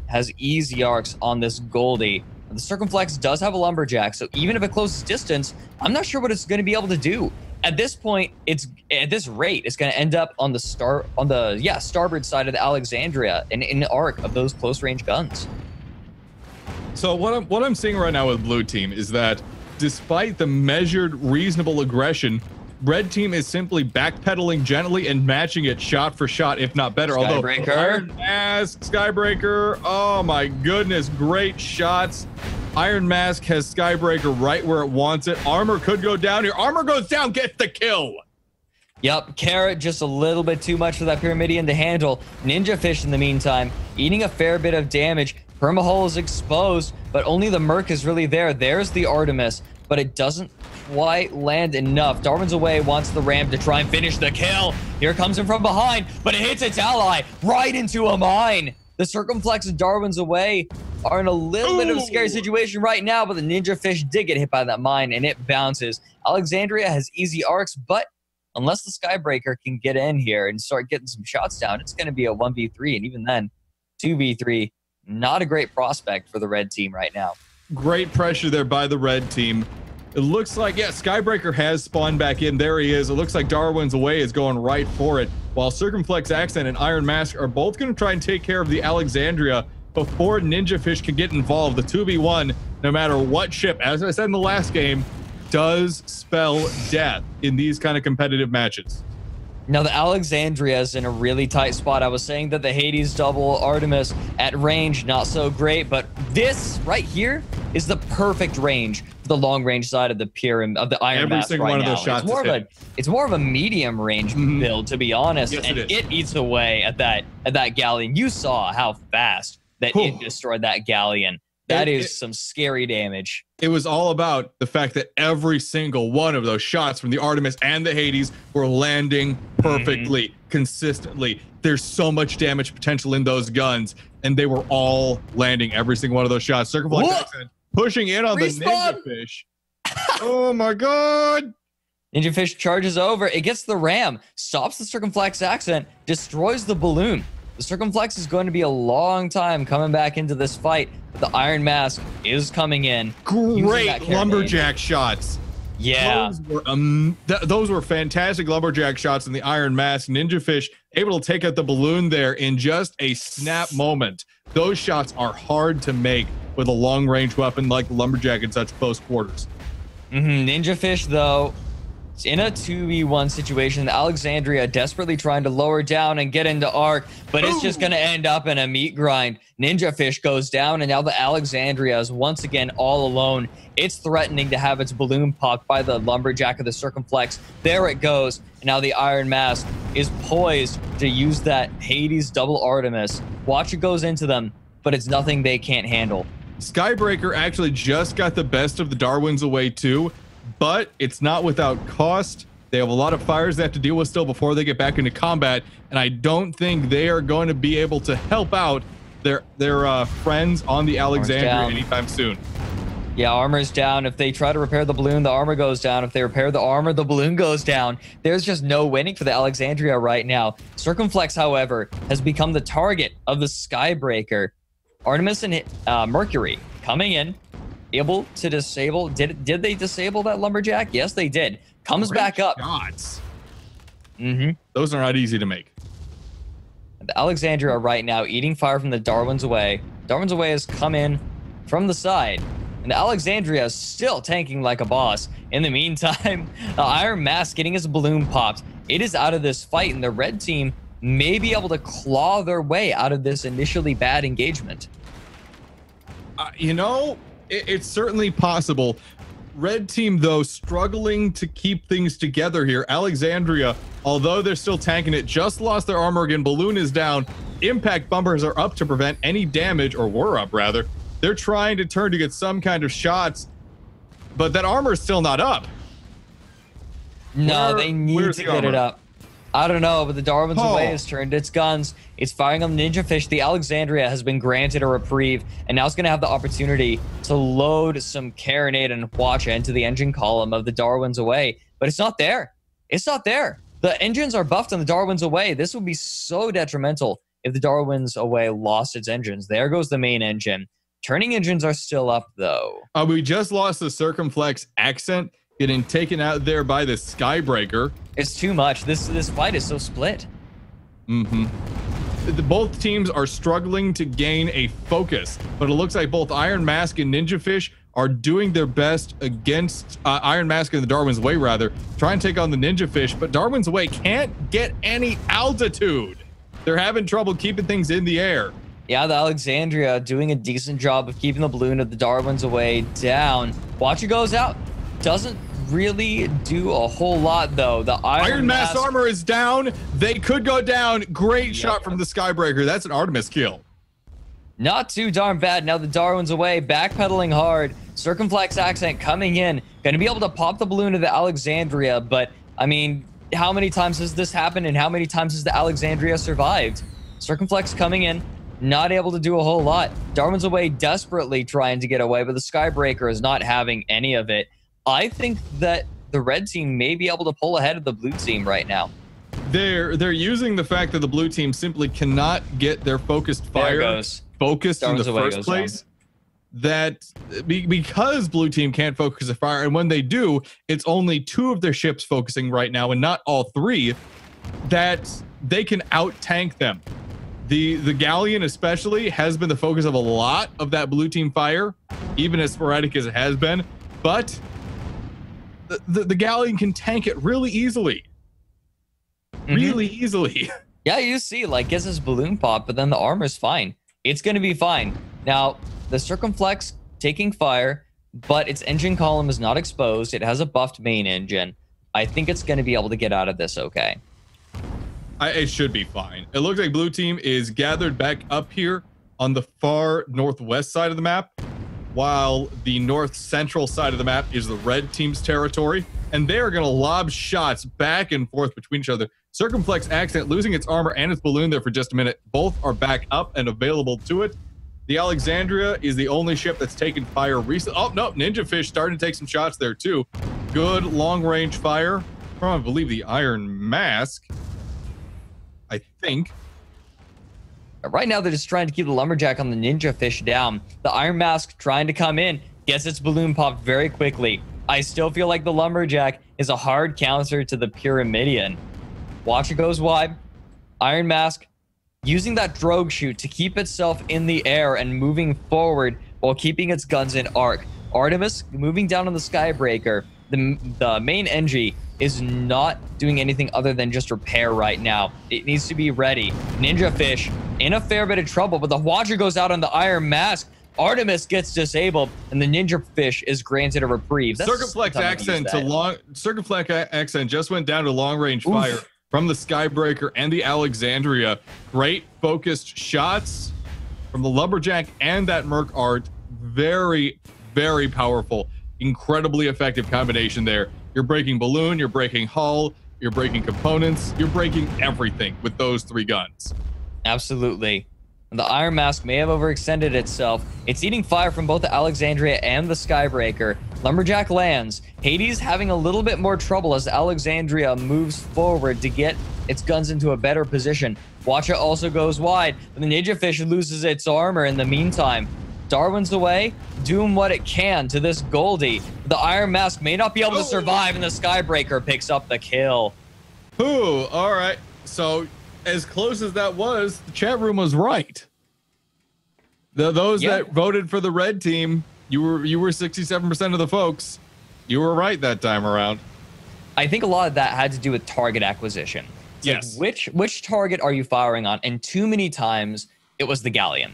has easy arcs on this Goldie. The Circumflex does have a Lumberjack, so even if it closes distance, I'm not sure what it's going to be able to do. At this point, at this rate, it's going to end up on the starboard side of the Alexandria and in the arc of those close range guns. So what I'm seeing right now with blue team is that despite the measured, reasonable aggression, red team is simply backpedaling gently and matching it shot for shot, if not better. Skybreaker. Although Iron Mask, Skybreaker, oh my goodness, great shots. Iron Mask has Skybreaker right where it wants it. Armor could go down here. Armor goes down, gets the kill. Yep, Carrot just a little bit too much for that Pyramidion to handle. Ninja Fish in the meantime, eating a fair bit of damage. Permahull is exposed, but only the Merc is really there. There's the Artemis, but it doesn't quite land enough. Darwin's Away wants the ram to try and finish the kill. Here comes him from behind, but it hits its ally right into a mine. The Circumflex and Darwin's Away are in a little bit of a scary situation right now, but the Ninja Fish did get hit by that mine, and it bounces. Alexandria has easy arcs, but unless the Skybreaker can get in here and start getting some shots down, it's going to be a 1v3, and even then, 2v3. Not a great prospect for the red team right now. Great pressure there by the red team. It looks like, yeah, Skybreaker has spawned back in. There he is. It looks like Darwin's Away is going right for it, while Circumflex Accent and Iron Mask are both going to try and take care of the Alexandria before Ninja Fish can get involved. The 2v1, no matter what ship, as I said in the last game, does spell death in these kind of competitive matches. Now, the Alexandria is in a really tight spot. I was saying that the Hades double Artemis at range, not so great, but this right here is the perfect range for the long range side of the pyramid of the Iron Mask right now. Every single one of those shots it's more of a medium range build, to be honest, yes, and it eats away at that galleon. You saw how fast that it destroyed that galleon. That is some scary damage. It was all about the fact that every single one of those shots from the Artemis and the Hades were landing perfectly, consistently. There's so much damage potential in those guns, and they were all landing every single one of those shots. Circumflex Accent pushing in on the Ninja Fish. Oh my god! Ninja Fish charges over. It gets the ram, stops the Circumflex Accent, destroys the balloon. The Circumflex is going to be a long time coming back into this fight, but the Iron Mask is coming in. Great Lumberjack shots. Yeah. Those were fantastic Lumberjack shots in the Iron Mask. Ninja Fish able to take out the balloon there in just a snap moment. Those shots are hard to make with a long-range weapon like the Lumberjack in such close quarters. Ninja Fish, though, in a 2v1 situation, the Alexandria desperately trying to lower down and get into arc, but it's just going to end up in a meat grind. Ninja Fish goes down, and now the Alexandria is once again all alone. It's threatening to have its balloon popped by the Lumberjack of the Circumflex. There it goes. And now the Iron Mask is poised to use that Hades double Artemis. Watch it goes into them, but it's nothing they can't handle. Skybreaker actually just got the best of the Darwin's Away too, but it's not without cost. They have a lot of fires they have to deal with still before they get back into combat, and I don't think they are going to be able to help out their friends on the Alexandria anytime soon. Yeah, armor's down. If they try to repair the balloon, the armor goes down. If they repair the armor, the balloon goes down. There's just no winning for the Alexandria right now. Circumflex, however, has become the target of the Skybreaker. Artemis and Mercury coming in, able to disable. Did they disable that Lumberjack? Yes, they did. Comes back up. Shots. Those are not easy to make. The Alexandria right now eating fire from the Darwin's Away. Darwin's Away has come in from the side, and the Alexandria is still tanking like a boss. In the meantime, the Iron Mask getting his balloon popped. It is out of this fight, and the red team may be able to claw their way out of this initially bad engagement. You know, it's certainly possible. Red team, though, struggling to keep things together here. Alexandria, although they're still tanking it, just lost their armor again. Balloon is down. Impact bumpers are up to prevent any damage, or were up, rather. They're trying to turn to get some kind of shots, but that armor is still not up. No, they need to get it up. I don't know, but the Darwin's Away has turned its guns. It's firing on Ninja Fish. The Alexandria has been granted a reprieve, and now it's going to have the opportunity to load some Carronade and Hwacha into the engine column of the Darwin's Away. But it's not there. It's not there. The engines are buffed on the Darwin's Away. This would be so detrimental if the Darwin's Away lost its engines. There goes the main engine. Turning engines are still up, though. We just lost the Circumflex Accent, getting taken out there by the Skybreaker. It's too much. This fight is so split. Both teams are struggling to gain a focus, but it looks like both Iron Mask and Ninja Fish are doing their best against Iron Mask and the Darwin's Way, rather, trying to take on the Ninja Fish, but Darwin's Way can't get any altitude. They're having trouble keeping things in the air. Yeah, the Alexandria doing a decent job of keeping the balloon of the Darwin's Away down. Hwacha goes out. Doesn't really do a whole lot, though. The Iron Mask armor is down. They could go down. Great shot from the Skybreaker. That's an Artemis kill. Not too darn bad. Now the Darwin's Away, backpedaling hard. Circumflex Accent coming in. Going to be able to pop the balloon of the Alexandria, but, I mean, how many times has this happened, and how many times has the Alexandria survived? Circumflex coming in. Not able to do a whole lot. Darwin's Away desperately trying to get away, but the Skybreaker is not having any of it. I think that the red team may be able to pull ahead of the blue team right now. They're using the fact that the blue team simply cannot get their focused fire focused in the first place. That because blue team can't focus the fire, and when they do, it's only 2 of their ships focusing right now, and not all 3. That they can out tank them. The Galleon especially has been the focus of a lot of that blue team fire, even as sporadic as it has been. But the Galleon can tank it really easily. Really easily. Yeah, you see, like, gets this balloon pop, but then the armor's fine. It's going to be fine. Now, the Circumflex taking fire, but its engine column is not exposed. It has a buffed main engine. I think it's going to be able to get out of this okay. It should be fine. It looks like blue team is gathered back up here on the far northwest side of the map, while the north central side of the map is the red team's territory, and they are going to lob shots back and forth between each other. Circumflex Accent losing its armor and its balloon there for just a minute. Both are back up and available to it. The Alexandria is the only ship that's taken fire recently. Oh, no, Ninja Fish starting to take some shots there too. Good long-range fire from, I believe, the Iron Mask, I think. Right now, they're just trying to keep the Lumberjack on the Ninja Fish down. The Iron Mask trying to come in, gets its balloon popped very quickly. I still feel like the Lumberjack is a hard counter to the Pyramidion. Hwacha goes wide. Iron Mask using that drogue chute to keep itself in the air and moving forward while keeping its guns in arc. Artemis moving down on the Skybreaker. The main NG is not doing anything other than just repair right now. It needs to be ready. Ninja Fish in a fair bit of trouble, but the Hwacha goes out on the Iron Mask. Artemis gets disabled, and the Ninja Fish is granted a reprieve. Circumflex Accent just went down to long-range fire from the Skybreaker and the Alexandria. Great focused shots from the Lumberjack and that Merc Art. Very, very powerful. Incredibly effective combination there. You're breaking balloon, you're breaking hull, you're breaking components, you're breaking everything with those 3 guns. Absolutely. The Iron Mask may have overextended itself. It's eating fire from both the Alexandria and the Skybreaker. Lumberjack lands. Hades having a little bit more trouble as Alexandria moves forward to get its guns into a better position. Hwacha also goes wide, but the Ninja Fish loses its armor in the meantime. Darwin's Away, doing what it can to this Goldie. The Iron Mask may not be able to survive, and the Skybreaker picks up the kill. Ooh, all right. So, as close as that was, the chat room was right. Those that voted for the red team, you were 67% of the folks. You were right that time around. I think a lot of that had to do with target acquisition. It's yes. Like which target are you firing on? And too many times, it was the Galleon.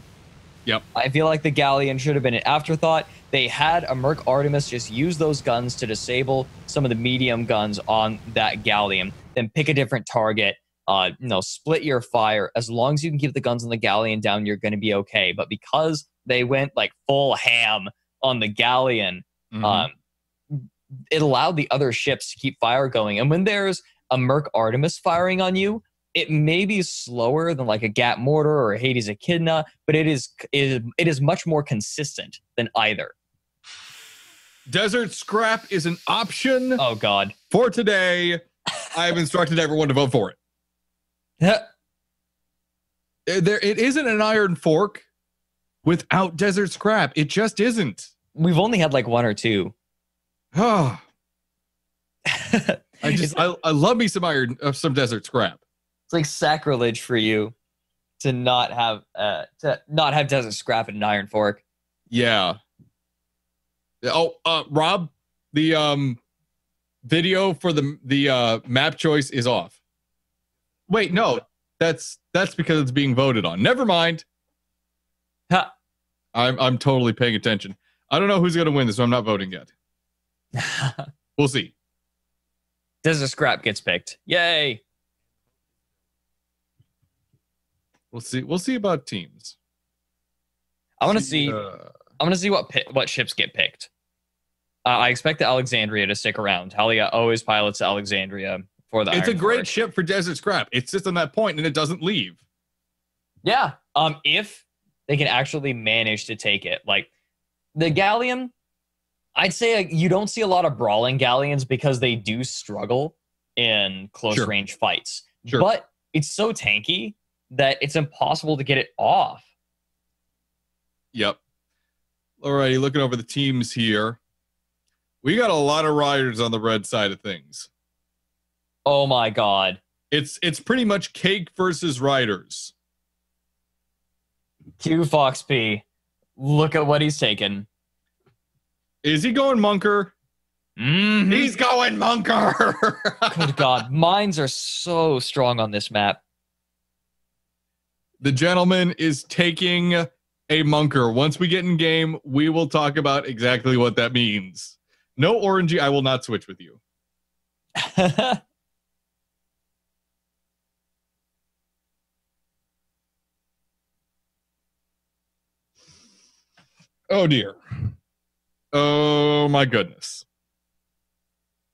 Yep. I feel like the Galleon should have been an afterthought. They had a Merc Artemis just use those guns to disable some of the medium guns on that Galleon, then pick a different target. Split your fire. As long as you can keep the guns on the Galleon down, you're going to be okay. But because they went like full ham on the Galleon, it allowed the other ships to keep fire going. And when there's a Merc Artemis firing on you, it may be slower than like a Gat Mortar or a Hades Echidna, but it is much more consistent than either. Desert Scrap is an option. Oh God! For today, I have instructed everyone to vote for it. It isn't an Iron Fork without Desert Scrap. It just isn't. We've only had like one or two. Oh, I love me some Desert Scrap. It's like sacrilege for you to not have Desert Scrap and an Iron Fork. Yeah. Oh, Rob, the video for the map choice is off. Wait, no, that's because it's being voted on. Never mind. Ha. I'm totally paying attention. I don't know who's gonna win this, so I'm not voting yet. We'll see. Desert Scrap gets picked. Yay. We'll see about teams. I want to see what ships get picked. I expect the Alexandria to stick around. Halia always pilots Alexandria for the. It's a great ship for Desert Scrap. It sits on that point and it doesn't leave. Yeah. If they can actually manage to take it, like the Galleon, I'd say you don't see a lot of brawling Galleons because they do struggle in close range fights. Sure. But it's so tanky that it's impossible to get it off. Yep. All right, looking over the teams here. We got a lot of riders on the red side of things. Oh my God. It's pretty much cake versus riders. Q Fox P. Look at what he's taken. Is he going Munker? Mm-hmm. He's going Munker. Good God. Mines are so strong on this map. The gentleman is taking a Munker. Once we get in game, we will talk about exactly what that means. No orangey, I will not switch with you. Oh dear. Oh my goodness.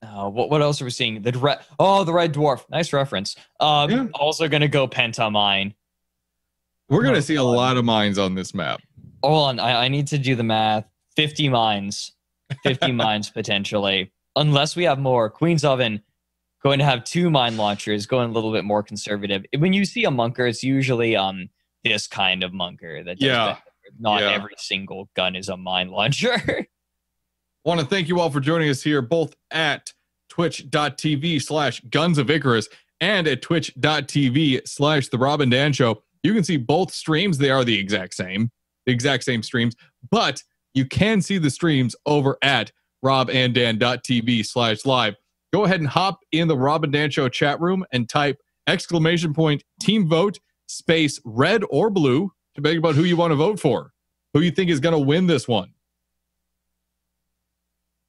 What else are we seeing? The Red Dwarf. Nice reference. Also going to go Pentamine. We're going to see a lot of mines on this map. Hold on. I need to do the math. 50 mines. 50 mines potentially. Unless we have more. Queen's Oven going to have 2 mine launchers, going a little bit more conservative. When you see a Munker, it's usually this kind of Munker. That does not every single gun is a mine launcher. Want to thank you all for joining us here, both at twitch.tv/Guns of Icarus and at twitch.tv/The Rob and Dan Show. You can see both streams. They are the exact same streams, but you can see the streams over at robanddan.tv/live. Go ahead and hop in the Rob and Dan Show chat room and type !team vote space red or blue to think about who you want to vote for, who you think is going to win this one.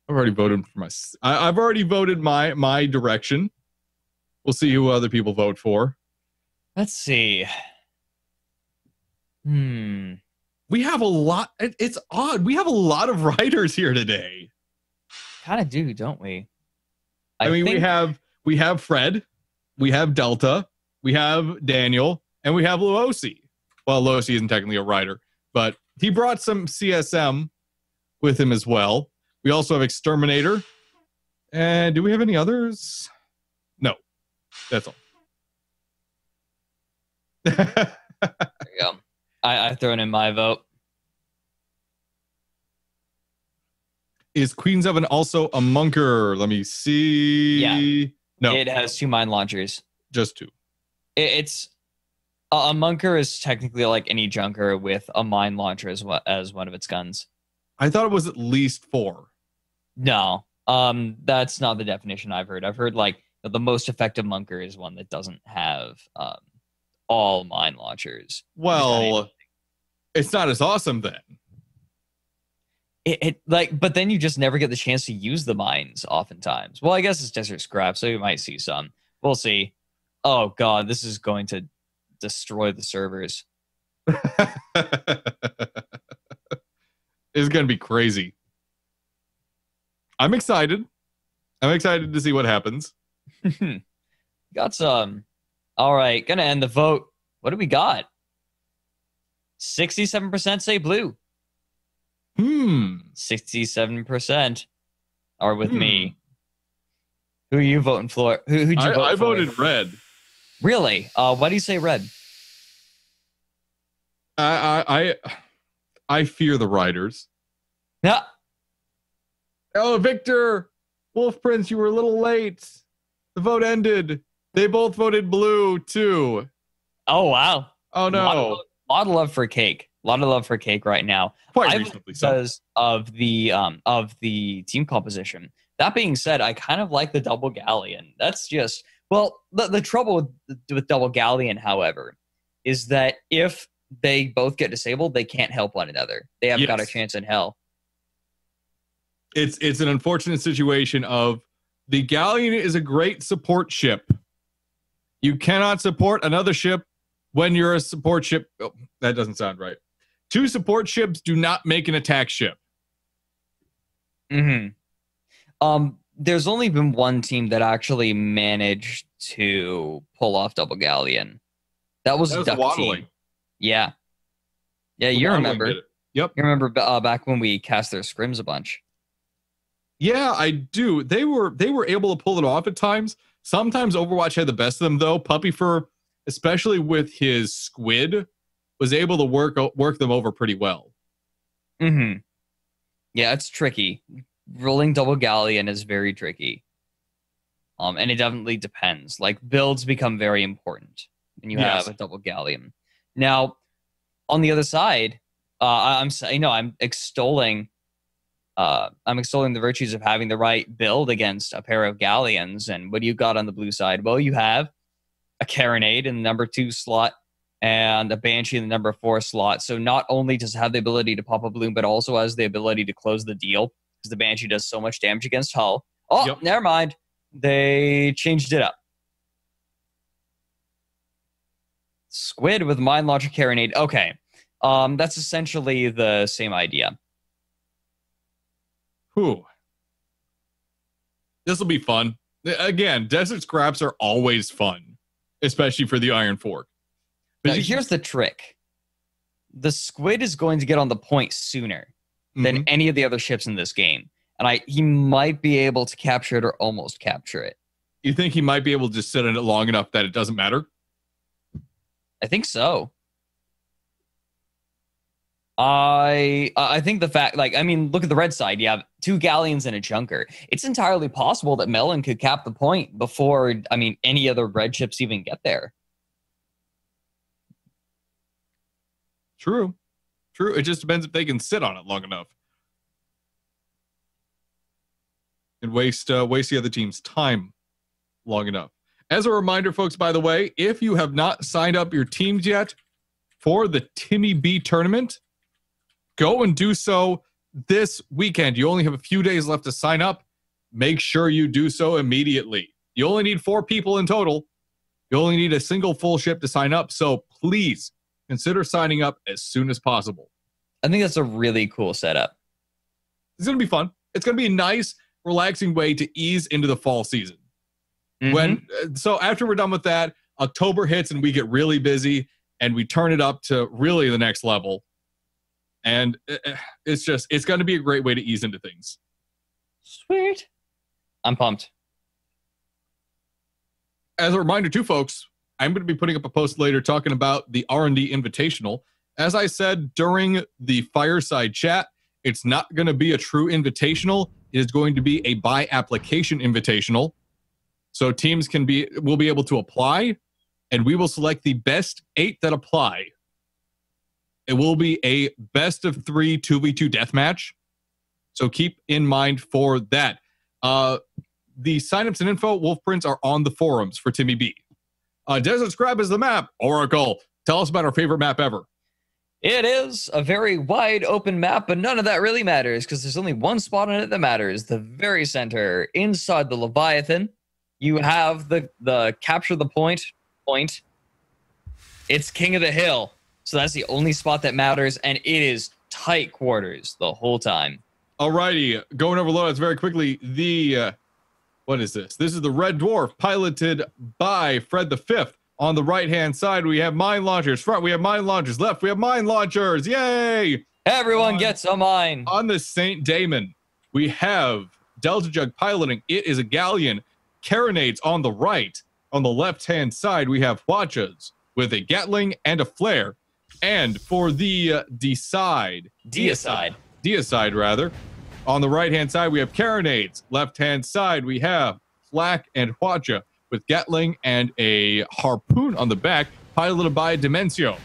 I've already voted for I've already voted my direction. We'll see who other people vote for. Let's see. We have a lot. It's odd. We have a lot of writers here today. Kind of do, don't we? I mean, we have Fred, we have Delta, we have Daniel, and we have Luosi. Well, Luosi isn't technically a writer, but he brought some CSM with him as well. We also have Exterminator. And do we have any others? No. That's all. There you go. I've thrown in my vote. Is Queen's Oven also a Munker? Let me see. Yeah. No. It has 2 mine launchers. Just 2. It's a Munker is technically like any junker with a mine launcher as one of its guns. I thought it was at least 4. No. That's not the definition I've heard. I've heard like the most effective Munker is one that doesn't have all mine launchers. Well, it's not as awesome then. But then you just never get the chance to use the mines oftentimes. Well, I guess it's desert scrap, so you might see some. We'll see. Oh god, this is going to destroy the servers. It's going to be crazy. I'm excited. I'm excited to see what happens. Got some. All right, gonna end the vote. What do we got? 67% say blue. 67% are with me. Who are you voting for? Who'd you vote for? I voted red. Really? Why do you say red? I fear the riders. Yeah. Oh, Victor, Wolf Prince, you were a little late. The vote ended. They both voted blue too. Oh wow. Oh no. A lot of love for Cake. A lot of love for Cake right now. Quite reasonably so. Because of the team composition. That being said, I kind of like the double galleon. That's just the trouble with double galleon, however, is that if they both get disabled, they can't help one another. They haven't got a chance in hell. It's an unfortunate situation of the galleon is a great support ship. You cannot support another ship when you're a support ship. Oh, that doesn't sound right. Two support ships do not make an attack ship. There's only been one team that actually managed to pull off double galleon. That was Duck Waddling. Team. Yeah, you remember. Yep. You remember back when we cast their scrims a bunch. Yeah, I do. They were able to pull it off at times. Sometimes Overwatch had the best of them, though. Puppy Fur, especially with his squid, was able to work them over pretty well. Yeah, it's tricky. Rolling double galleon is very tricky. And it definitely depends. Like, builds become very important when you have a double galleon. Now, on the other side, I'm extolling the virtues of having the right build against a pair of galleons. And what do you got on the blue side? Well, you have a Carronade in the number 2 slot and a Banshee in the number 4 slot. So not only does it have the ability to pop a bloom, but also has the ability to close the deal because the Banshee does so much damage against hull. Oh, Never mind. They changed it up. Squid with Mine Launcher Carronade. Okay. That's essentially the same idea. Whew. This will be fun. Again, desert scraps are always fun, especially for the Iron Fork. Now, here's the trick. The Squid is going to get on the point sooner than any of the other ships in this game. And he might be able to capture it or almost capture it. You think he might be able to just sit in it long enough that it doesn't matter? I think so. I think the fact, look at the red side. You have 2 galleons and a junker. It's entirely possible that Melon could cap the point before, any other red ships even get there. True. It just depends if they can sit on it long enough and waste the other team's time long enough. As a reminder, folks, by the way, if you have not signed up your teams yet for the Timmy B tournament, go and do so this weekend. You only have a few days left to sign up. Make sure you do so immediately. You only need 4 people in total. You only need a single full ship to sign up. So please consider signing up as soon as possible. I think that's a really cool setup. It's going to be fun. It's going to be a nice, relaxing way to ease into the fall season. So after we're done with that, October hits and we get really busy and we turn it up to really the next level. And it's going to be a great way to ease into things. Sweet. I'm pumped. As a reminder too, folks, I'm going to be putting up a post later talking about the R&D Invitational. As I said during the fireside chat, it's not going to be a true invitational. It is going to be a by application invitational. So teams will be able to apply, and we will select the best 8 that apply. It will be a best of 3 2v2 deathmatch. So keep in mind for that. The signups and info, Wolf Prints, are on the forums for Timmy B. Desert Scrap is the map. Oracle, tell us about our favorite map ever. It is a very wide open map, but none of that really matters because there's only one spot on it that matters. The very center, inside the Leviathan, you have the capture the point. It's King of the Hill. So that's the only spot that matters, and it is tight quarters the whole time. Alrighty, going over loadouts very quickly. What is this? This is the Red Dwarf, piloted by Fred V. On the right-hand side, we have mine launchers. Front, we have mine launchers. Left, we have mine launchers. Yay! Everyone gets a mine. On the St. Damon, we have Delta Jug piloting. It is a galleon. Carronades on the right. On the left-hand side, we have Hwachas with a Gatling and a flare. And for the Deicide, on the right-hand side, we have Carronades. Left-hand side, we have Flak and Hwacha with Gatling and a harpoon on the back, piloted by Dimensio.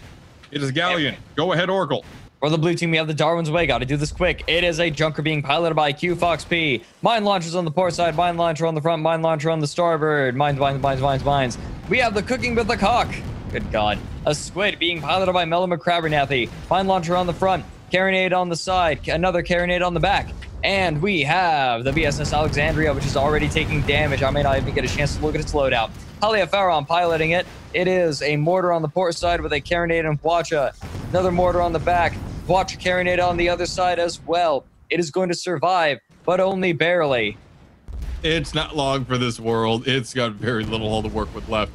It is Galleon. Go ahead, Oracle. For the blue team, we have the Darwin's Way. Got to do this quick. It is a Junker being piloted by Q Fox P. Mine launchers on the port side, mine launcher on the front, mine launcher on the starboard. Mines. We have the Cooking with the Cock. Good God. A Squid being piloted by Mellow McCrabbernathy. Mine launcher on the front, carronade on the side, another carronade on the back. And we have the VSS Alexandria, which is already taking damage. I may not even get a chance to look at its loadout. Haliafaron piloting it. It is a mortar on the port side with a carronade and Hwacha. Another mortar on the back. Hwacha carronade on the other side as well. It is going to survive, but only barely. It's not long for this world. It's got very little hull to work with left.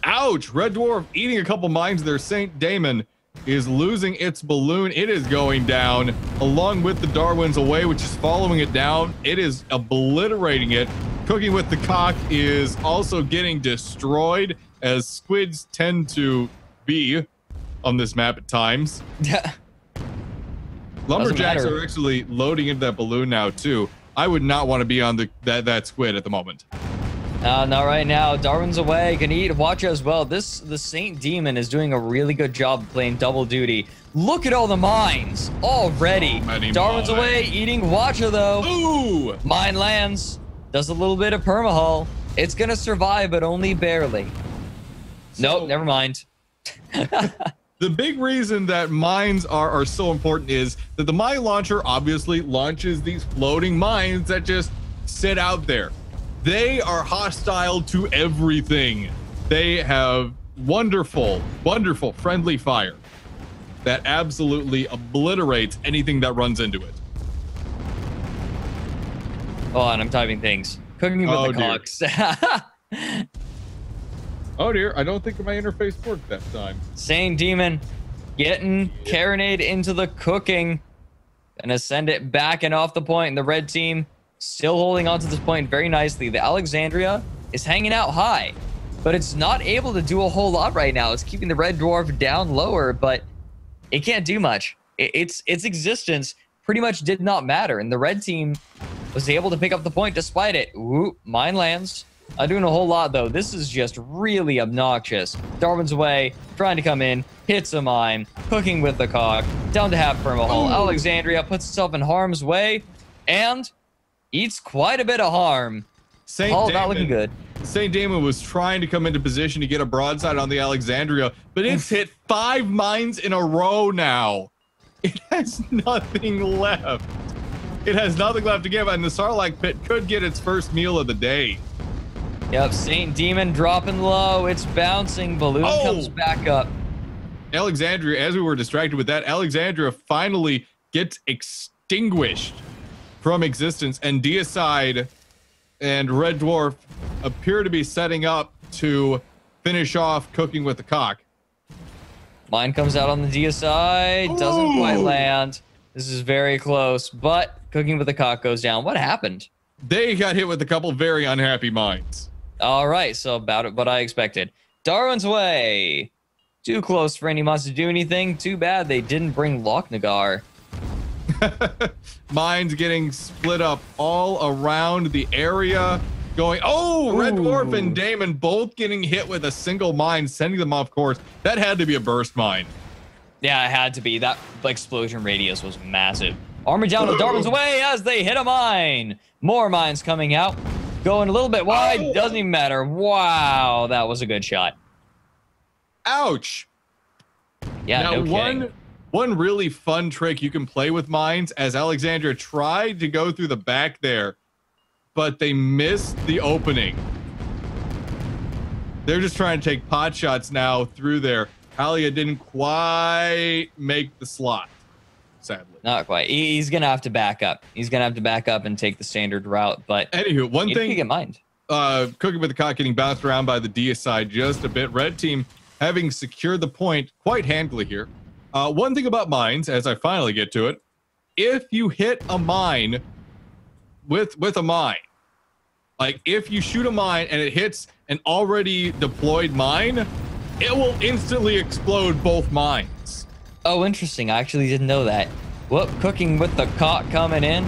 Ouch! Red Dwarf eating a couple mines there. St. Damon is losing its balloon. It is going down along with the Darwin's Away, which is following it down. It is obliterating it. Cooking with the Cock is also getting destroyed, as squids tend to be on this map at times. Lumberjacks are actually loading into that balloon now too. I would not want to be on that squid at the moment. Not right now. Darwin's Away can eat Hwacha as well. The Saint Demon is doing a really good job of playing double duty. Look at all the mines already. Darwin's Away eating Hwacha though. Ooh! Mine lands. Does a little bit of permahull. It's gonna survive, but only barely. Nope, never mind. The big reason that mines are so important is that the mine launcher obviously launches these floating mines that just sit out there. They are hostile to everything. They have wonderful, wonderful friendly fire that absolutely obliterates anything that runs into it. Oh, and I'm typing things. Cooking with the Cocks. Oh dear, I don't think my interface worked that time. Saint Demon getting carronade into the cooking. Gonna send it back and off the point. And the red team still holding on to this point very nicely. The Alexandria is hanging out high, but it's not able to do a whole lot right now. It's keeping the red dwarf down lower, but it can't do much. Its existence pretty much did not matter, and the red team was able to pick up the point despite it. Ooh, mine lands. Not doing a whole lot, though. This is just really obnoxious. Darwin's Away, trying to come in, hits a mine, cooking with the Cock, down to half permahull. Alexandria puts itself in harm's way, and eats quite a bit of harm. All not looking good. St. Damon was trying to come into position to get a broadside on the Alexandria, but it's hit 5 mines in a row now. It has nothing left. It has nothing left to give, and the Sarlacc pit could get its first meal of the day. Yep, Saint Demon dropping low. It's bouncing. Balloon comes back up. Alexandria, as we were distracted with that, Alexandria finally gets extinguished from existence, and Deicide and Red Dwarf appear to be setting up to finish off Cooking with the Cock. Mine comes out on the Deicide. Doesn't quite land. This is very close, but Cooking with the Cock goes down. What happened? They got hit with a couple very unhappy mines. All right, so about what I expected. Darwin's Way. Too close for any mods to do anything. Too bad they didn't bring Lochnagar. Mines getting split up all around the area. Going, Red Dwarf and Damon both getting hit with a single mine, sending them off course. That had to be a burst mine. Yeah, it had to be. That explosion radius was massive. Armor down to Darwin's Way as they hit a mine. More mines coming out. Going a little bit wide. Doesn't even matter. Wow, that was a good shot. Ouch. Yeah, now, no kidding. one really fun trick you can play with mines, as Alexandria tried to go through the back there, but they missed the opening. They're just trying to take pot shots now through there. Halia didn't quite make the slot, sadly. Not quite. He's going to have to back up. He's going to have to back up and take the standard route. But anywho, one thing, get mind. Cooking with the Cock getting bounced around by the DS side just a bit. Red team having secured the point quite handily here. One thing about mines, as I finally get to it, if you hit a mine with a mine, like if you shoot a mine and it hits an already deployed mine, it will instantly explode both mines. Oh, interesting. I actually didn't know that. Whoop, Cooking with the Cock coming in.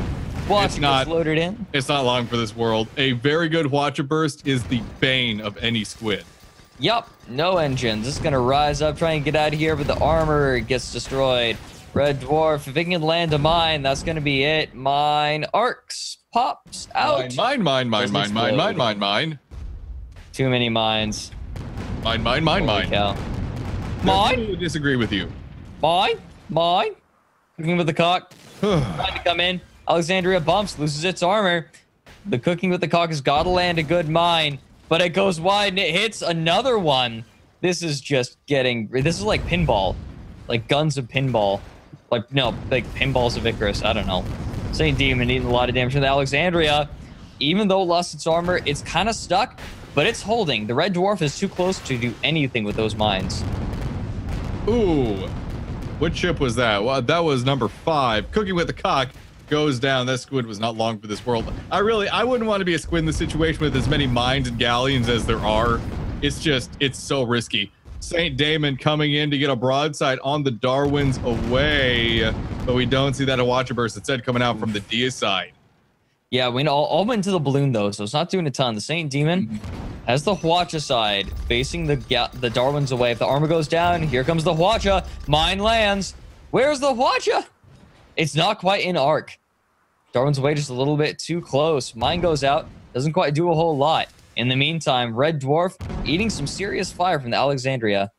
Watch it gets loaded in. It's not long for this world. A very good Watcher Burst is the bane of any squid. Yup, no engines. It's going to rise up, try and get out of here, but the armor gets destroyed. Red Dwarf, if it can land a mine, that's going to be it. Mine arcs, pops out. Mine. Too many mines. Mine. Cow. Mine? I disagree with you. Mine. Cooking with the Cock. Trying to come in. Alexandria bumps, loses its armor. The Cooking with the Cock has got to land a good mine, but it goes wide and it hits another one. This is just getting... This is like pinball. Like guns of pinball. Like, no, like pinballs of Icarus. I don't know. Saint Demon eating a lot of damage from the Alexandria. Even though it lost its armor, it's kind of stuck, but it's holding. The Red Dwarf is too close to do anything with those mines. Ooh. What ship was that? Well, that was number 5. Cooking with the Cock goes down. That squid was not long for this world. I wouldn't want to be a squid in this situation with as many mines and galleons as there are. It's so risky. Saint Damon coming in to get a broadside on the Darwins away, but we don't see that a Watcher Burst instead coming out from the Dia side. Yeah, we all went to the balloon though, so it's not doing a ton. The Saint Demon has the Hwacha side facing the Darwins away. If the armor goes down, here comes the Hwacha. Mine lands. Where's the Hwacha? It's not quite in arc. Darwin's away just a little bit too close. Mine goes out. Doesn't quite do a whole lot. In the meantime, Red Dwarf eating some serious fire from the Alexandria.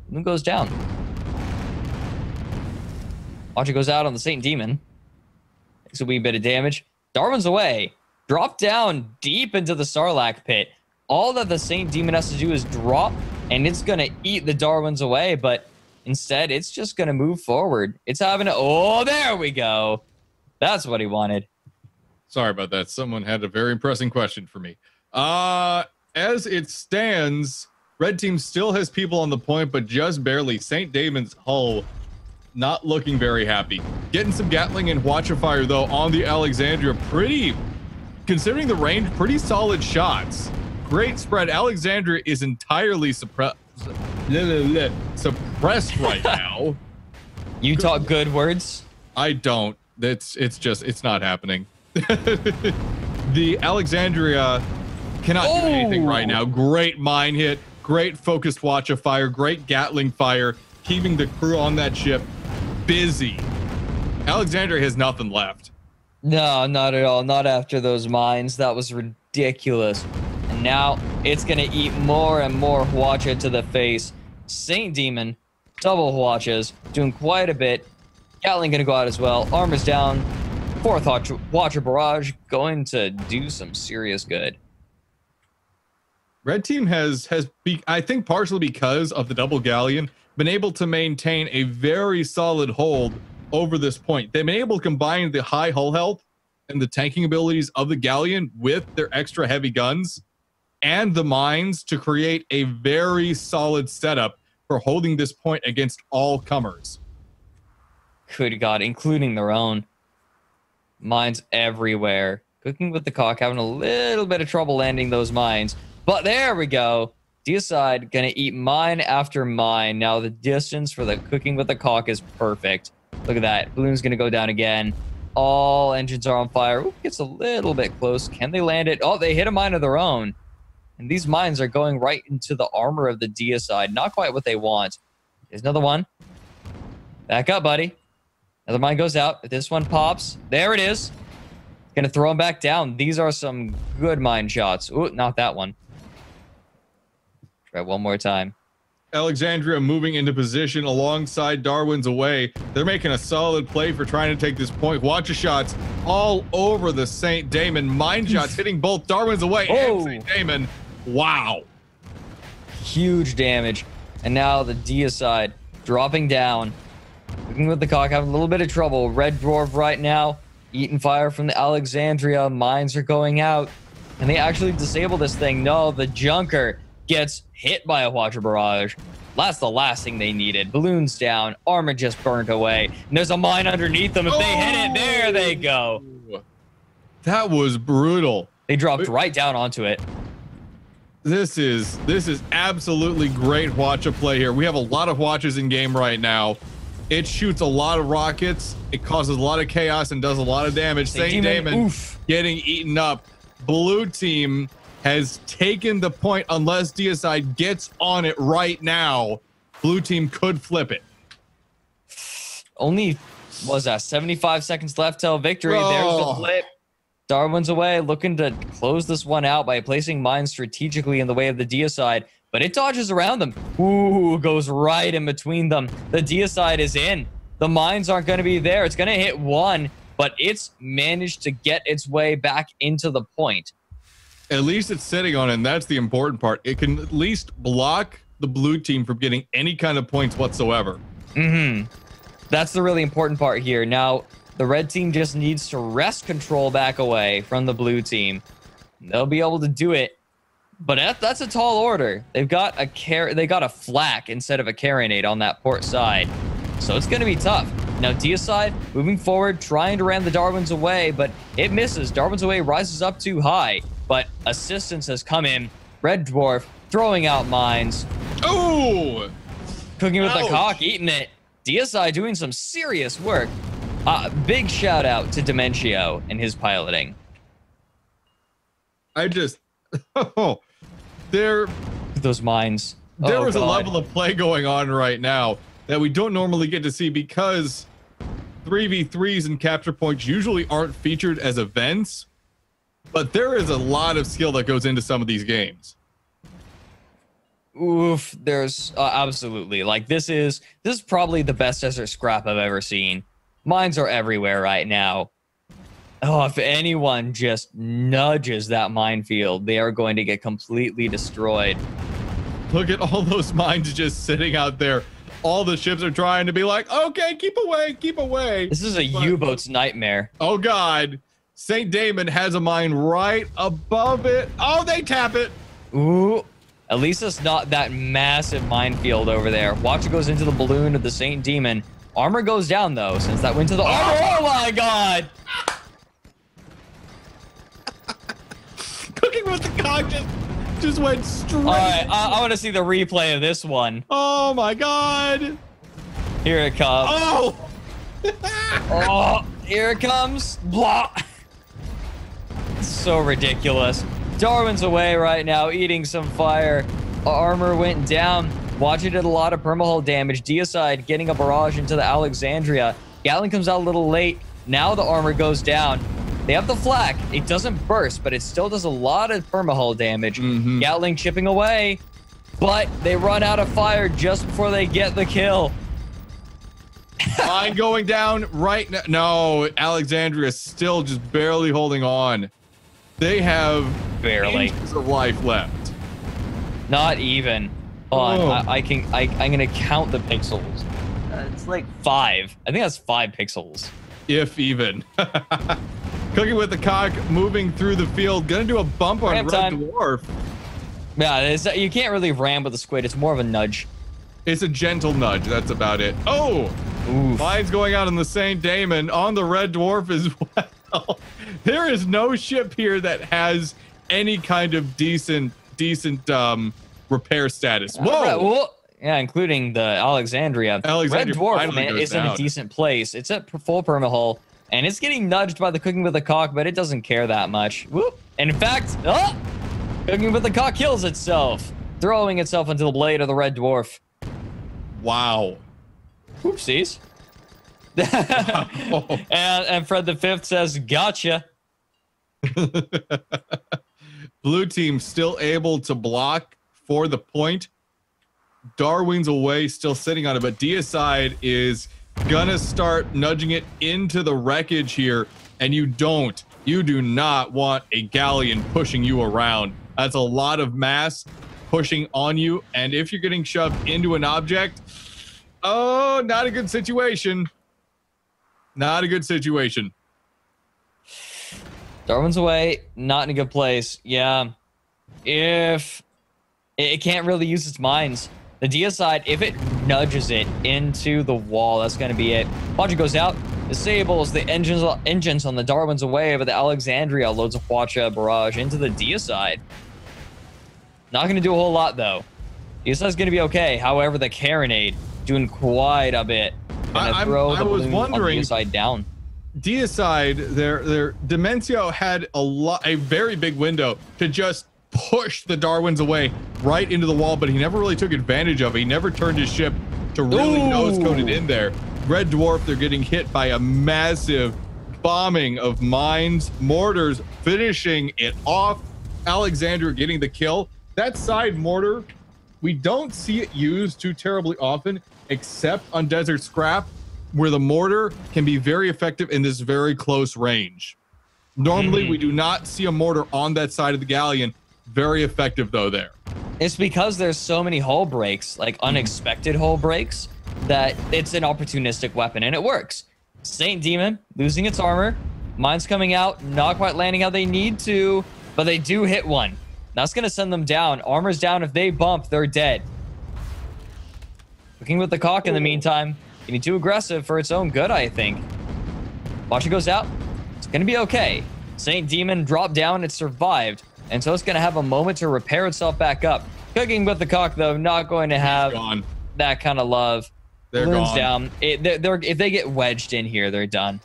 Moon goes down. Hwacha goes out on the Saint Demon. Takes a wee bit of damage. Darwin's away. Drop down deep into the Sarlacc pit. All that the Saint Demon has to do is drop, and it's going to eat the Darwins away, but instead, it's just going to move forward. It's having a... Oh, there we go. That's what he wanted. Sorry about that. Someone had a very pressing question for me. As it stands, Red Team still has people on the point, but just barely. Saint Damon's hull not looking very happy. Getting some Gatling and Watcher fire, though, on the Alexandria. Pretty, considering the range, pretty solid shots. Great spread. Alexandria is entirely suppressed right now. You talk good words? I don't. It's not happening. The Alexandria cannot do anything right now. Great mine hit, great focused Watcher fire, great Gatling fire, keeping the crew on that ship busy. Alexandria has nothing left. No, not at all. Not after those mines. That was ridiculous. And now it's going to eat more and more Hwacha to the face. Saint Demon, double Hwachas, doing quite a bit. Gatling going to go out as well. Armor's down. Fourth Watcher barrage going to do some serious good. Red team has I think partially because of the double galleon, been able to maintain a very solid hold over this point. They've been able to combine the high hull health and the tanking abilities of the galleon with their extra heavy guns and the mines to create a very solid setup for holding this point against all comers. Good God, including their own. Mines everywhere. Cooking with the Cock having a little bit of trouble landing those mines. But there we go. Deicide gonna eat mine after mine. Now the distance for the Cooking with the Cock is perfect. Look at that. Balloon's gonna go down again. All engines are on fire. Ooh, gets a little bit close. Can they land it? Oh, they hit a mine of their own. And these mines are going right into the armor of the Deicide. Not quite what they want. There's another one. Back up, buddy. Another mine goes out. If this one pops, there it is. Gonna throw him back down. These are some good mine shots. Ooh, not that one. Try one more time. Alexandria moving into position alongside Darwin's away. They're making a solid play for trying to take this point. Watch the shots all over the St. Damon. Mine shots hitting both Darwin's away and St. Damon. Wow. Huge damage. And now the Deicide dropping down. Looking with the cock, having a little bit of trouble. Red Dwarf right now eating fire from the Alexandria. Mines are going out. Can they actually disable this thing? No, the Junker gets hit by a Watcher Barrage. That's the last thing they needed. Balloons down. Armor just burnt away. And there's a mine underneath them. If they hit it, there they go. That was brutal. They dropped right down onto it. This is absolutely great Watcher play here. We have a lot of Watchers in game right now. It shoots a lot of rockets. It causes a lot of chaos and does a lot of damage. St. Damon getting eaten up. Blue team has taken the point. Unless Deicide gets on it right now, blue team could flip it. Only, was that 75 seconds left till victory? Oh. There's the flip. Darwin's away, looking to close this one out by placing mines strategically in the way of the Deicide, but it dodges around them. Ooh, goes right in between them. The Deicide is in. The mines aren't going to be there. It's going to hit one, but it's managed to get its way back into the point. At least it's sitting on it, and that's the important part. It can at least block the blue team from getting any kind of points whatsoever. That's the really important part here. Now, the red team just needs to wrest control back away from the blue team. They'll be able to do it, but that's a tall order. They've got a flak instead of a carronade on that port side, so it's going to be tough. Now, Deicide moving forward, trying to ram the Darwin's away, but it misses. Darwin's away rises up too high, but assistance has come in. Red Dwarf throwing out mines. Oh! Cooking with the cock, eating it. Deicide doing some serious work. Big shout out to Dementio and his piloting. Those mines. There was a level of play going on right now that we don't normally get to see because 3v3s and capture points usually aren't featured as events, but there is a lot of skill that goes into some of these games. Oof, there's absolutely, like, this is probably the best desert scrap I've ever seen. Mines are everywhere right now. Oh, if anyone just nudges that minefield, they are going to get completely destroyed. Look at all those mines just sitting out there. All the ships are trying to be like, okay, keep away, keep away. This is a U-boat's nightmare. Oh, God. St. Damon has a mine right above it. Oh, they tap it. Ooh. At least it's not that massive minefield over there. Watch it goes into the balloon of the St. Demon. Armor goes down, though, since that went to the armor. Oh, my God. Cooking with the cock just went straight. All right, I want to see the replay of this one. Oh, my God. Here it comes. Oh. Oh, here it comes. Blah. So ridiculous. Darwin's away right now, eating some fire. Armor went down. Watch it did a lot of permahull damage. Deicide getting a barrage into the Alexandria. Gatling comes out a little late. Now the armor goes down. They have the flak. It doesn't burst, but it still does a lot of permahull damage. Gatling chipping away, but they run out of fire just before they get the kill. Mine going down right now. No, Alexandria is still just barely holding on. They have barely inches of life left. Not even. Hold on, I'm gonna count the pixels. It's like 5. I think that's 5 pixels. If even. Cooking with the cock, moving through the field. Gonna do a bump on Red Dwarf. Yeah, you can't really ram with the squid. It's more of a nudge. It's a gentle nudge. That's about it. Oh! Oof. Mine's going out on the St. Damon. On the Red Dwarf as well. There is no ship here that has any kind of decent repair status. Whoa! Right, well, yeah, including the Alexandria. Red Dwarf, man, is in a decent place. It's at full permahull, and it's getting nudged by the Cooking with the Cock, but it doesn't care that much. Whoop. And in fact, Cooking with the Cock kills itself, throwing itself into the blade of the Red Dwarf. Wow. Oopsies. and Fred the Fifth says, gotcha. Blue team still able to block for the point. Darwin's away, still sitting on it, but Deicide is gonna start nudging it into the wreckage here, and you do not want a galleon pushing you around. That's a lot of mass pushing on you, and if you're getting shoved into an object, oh, not a good situation. Not a good situation. Darwin's away, not in a good place. Yeah. If it can't really use its mines. The Deicide, if it nudges it into the wall, that's going to be it. Quadra goes out, disables the engines on the Darwin's away, but the Alexandria loads a Quadra barrage into the Deicide. Not going to do a whole lot, though. Deicide's going to be okay. However, the Carronade doing quite a bit. Gonna throw the balloon on Deicide down. Deicide, their Dementio had a very big window to just push the Darwins away right into the wall, but he never really took advantage of it. He never turned his ship to really nose cone it in there. Red Dwarf, they're getting hit by a massive bombing of mines, mortars, finishing it off. Alexandria getting the kill. That side mortar, we don't see it used too terribly often, except on Desert Scrap, where the mortar can be very effective in this very close range. Normally, we do not see a mortar on that side of the galleon. Very effective, though, there. It's because there's so many hull breaks, like unexpected hull breaks, that it's an opportunistic weapon, and it works. Saint Demon losing its armor. Mines coming out, not quite landing how they need to, but they do hit one. That's going to send them down. Armor's down. If they bump, they're dead. Looking with the cock in the meantime. Getting too aggressive for its own good, I think. Quadra goes out. It's going to be okay. Saint Demon dropped down. It survived. And so it's going to have a moment to repair itself back up. Cooking with the cock, though, not going to have that kind of love. They're Balloons gone. down. If they get wedged in here, they're done.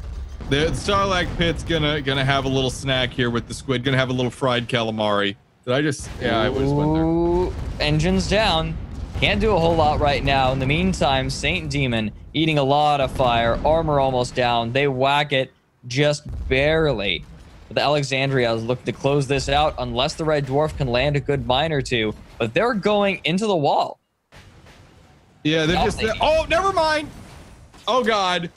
The Starlac Pit's gonna have a little snack here with the squid. Gonna have a little fried calamari. Did I just? Yeah, I was wondering. Engines down. Can't do a whole lot right now. In the meantime, Saint Demon eating a lot of fire. Armor almost down. They whack it just barely. But the Alexandria is looking to close this out unless the Red Dwarf can land a good mine or two. But they're going into the wall. Yeah, they're just. Oh, never mind. Oh God.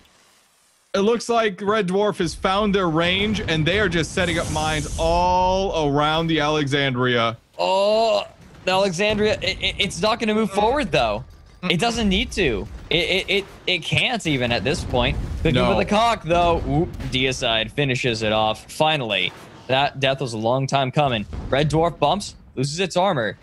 It looks like Red Dwarf has found their range, and they are just setting up mines all around the Alexandria. Oh, the Alexandria, it's not going to move forward, though. It doesn't need to. It can't even at this point. Cooking with the cock, though. Oop, Deicide finishes it off. Finally, that death was a long time coming. Red Dwarf bumps, loses its armor.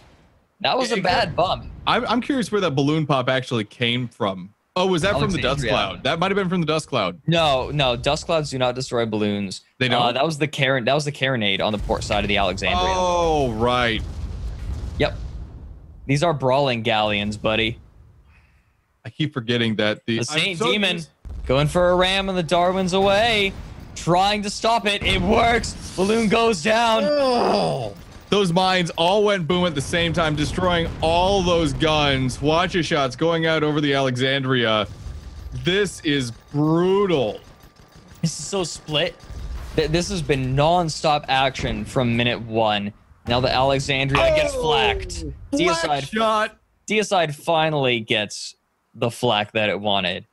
That was a bad bump. I'm curious where that balloon pop actually came from. Oh, was that from the dust cloud? That might have been from the dust cloud. No, dust clouds do not destroy balloons. They don't. That was the Carronade on the port side of the Alexandria. Oh, right. Yep. These are brawling galleons, buddy. I keep forgetting that the Saint Demon going for a ram and the Darwin's away, trying to stop it. It works. Balloon goes down. Oh. Those mines all went boom at the same time, destroying all those guns. Watch your shots going out over the Alexandria. This is brutal. This is so split. This has been non-stop action from minute one. Now the Alexandria gets flacked. Deicide finally gets the flack that it wanted.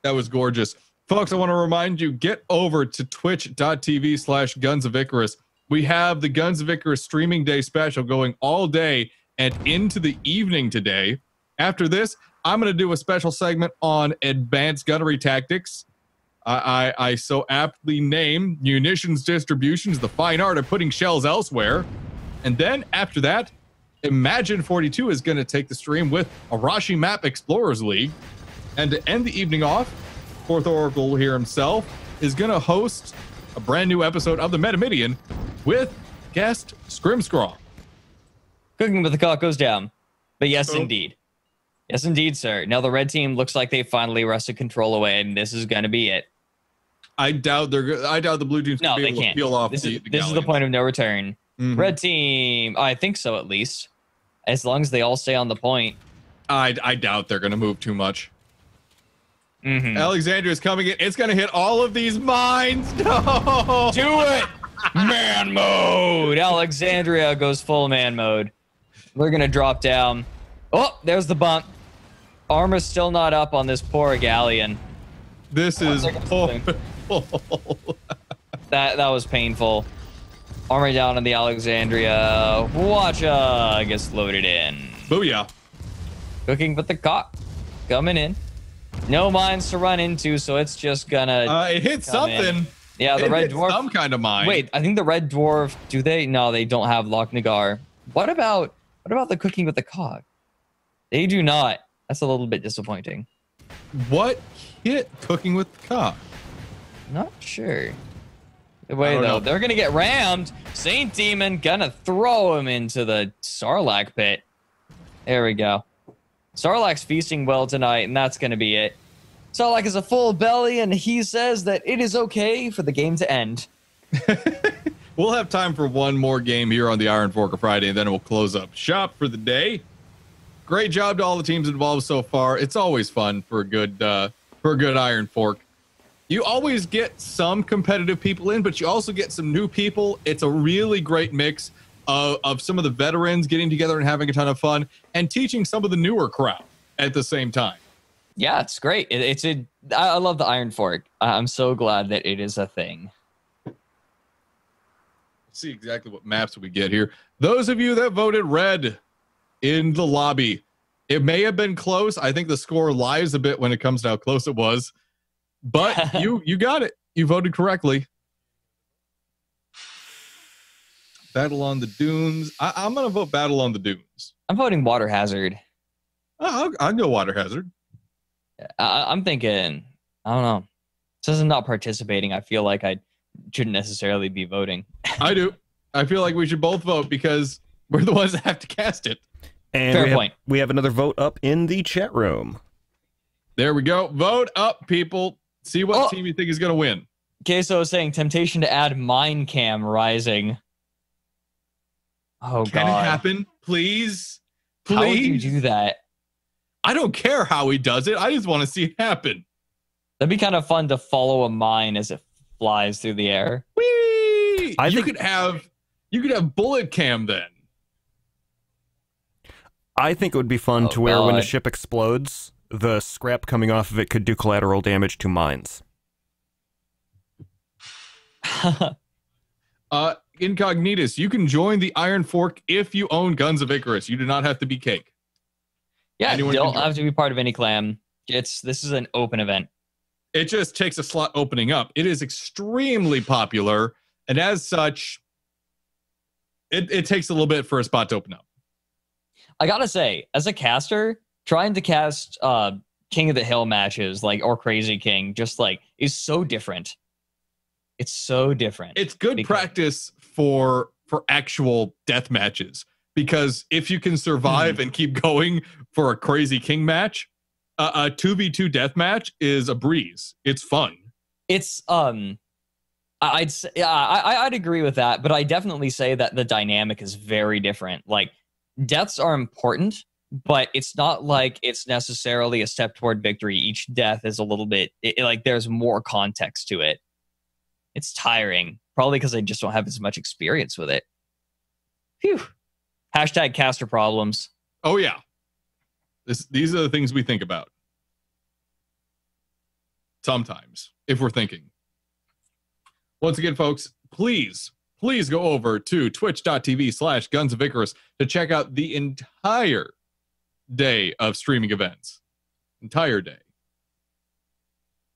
That was gorgeous. Folks, I want to remind you, get over to twitch.tv/Guns of Icarus. We have the Guns of Icarus streaming day special going all day and into the evening today. After this, I'm going to do a special segment on advanced gunnery tactics. I so aptly name munitions distributions, the fine art of putting shells elsewhere. And then after that, Imagine 42 is going to take the stream with Arashi Map Explorers League. And to end the evening off, Fourth Oracle here himself is going to host a brand new episode of the Metamidian with guest Scrimscraw. Cooking with the cock goes down. But yes, indeed. Yes, indeed, sir. Now the red team looks like they finally wrested control away, and this is going to be it. I doubt the blue team's going to be able to peel off this is the point of no return. Mm-hmm. Red team, I think so at least. As long as they all stay on the point. I doubt they're going to move too much. Mm-hmm. Alexandria is coming in. It's going to hit all of these mines. No! Do it! Man mode! Alexandria goes full man mode. They're going to drop down. Oh, there's the bump. Armor's still not up on this poor galleon. This is that was painful. Armor down on the Alexandria. Watcha gets loaded in. Booyah. Cooking with the cock. Coming in. No mines to run into, so it's just gonna. It hit something. In. Yeah, the red dwarf. Some kind of mine. Wait, I think the red dwarf. Do they? No, they don't have Loch Nagar. What about the cooking with the cock? They do not. That's a little bit disappointing. What hit cooking with the cock? Not sure. Wait, though, they're gonna get rammed. Saint Demon gonna throw him into the Sarlacc pit. There we go. Sarlacc's feasting well tonight, and that's gonna be it. Sarlacc is a full belly, and he says that it is okay for the game to end. We'll have time for one more game here on the Iron Fork of Friday, and then we'll close up shop for the day. Great job to all the teams involved so far. It's always fun for a good Iron Fork. You always get some competitive people in, but you also get some new people. It's a really great mix of some of the veterans getting together and having a ton of fun, and teaching some of the newer crowd at the same time. Yeah, it's great. I love the Iron Fork. I'm so glad that it is a thing. Let's see exactly what maps we get here. Those of you that voted red in the lobby, it may have been close. I think the score lies a bit when it comes to how close it was, but you got it. You voted correctly. Battle on the Dunes. I'm going to vote Battle on the Dunes. I'm voting Water Hazard. I'll go Water Hazard. I'm thinking, I don't know. Since I'm not participating, I feel like I shouldn't necessarily be voting. I do. I feel like we should both vote because we're the ones that have to cast it. And Fair point. We have another vote up in the chat room. There we go. Vote up, people. See what team you think is going to win. Queso is saying temptation to add mine cam rising. Oh, Can God. it happen? Please? Please? How would you do that? I don't care how he does it. I just want to see it happen. That'd be kind of fun to follow a mine as it flies through the air. Whee! I You think- could have bullet cam then. I think it would be fun Oh, to where when a God. ship explodes, the scrap coming off of it could do collateral damage to mines. Incognitus, you can join the Iron Fork if you own Guns of Icarus. You do not have to be Cake. Yeah, Anyone you can don't join. have to be part of any clan. This is an open event. It just takes a slot opening up. It is extremely popular, and as such, it takes a little bit for a spot to open up. I gotta say, as a caster, trying to cast King of the Hill matches or Crazy King is so different. It's so different. It's good Because- practice for actual death matches, because if you can survive and keep going for a Crazy King match, a 2v2 death match is a breeze. It's fun. It's I'd say, I'd agree with that, but I definitely say that the dynamic is very different. Deaths are important, but it's not like it's necessarily a step toward victory. Each death is a little bit there's more context to it. It's tiring, probably because I just don't have as much experience with it. Phew. Hashtag caster problems. Oh yeah. These are the things we think about. Sometimes, if we're thinking. Once again, folks, please go over to twitch.tv/Guns of Icarus to check out the entire day of streaming events. Entire day.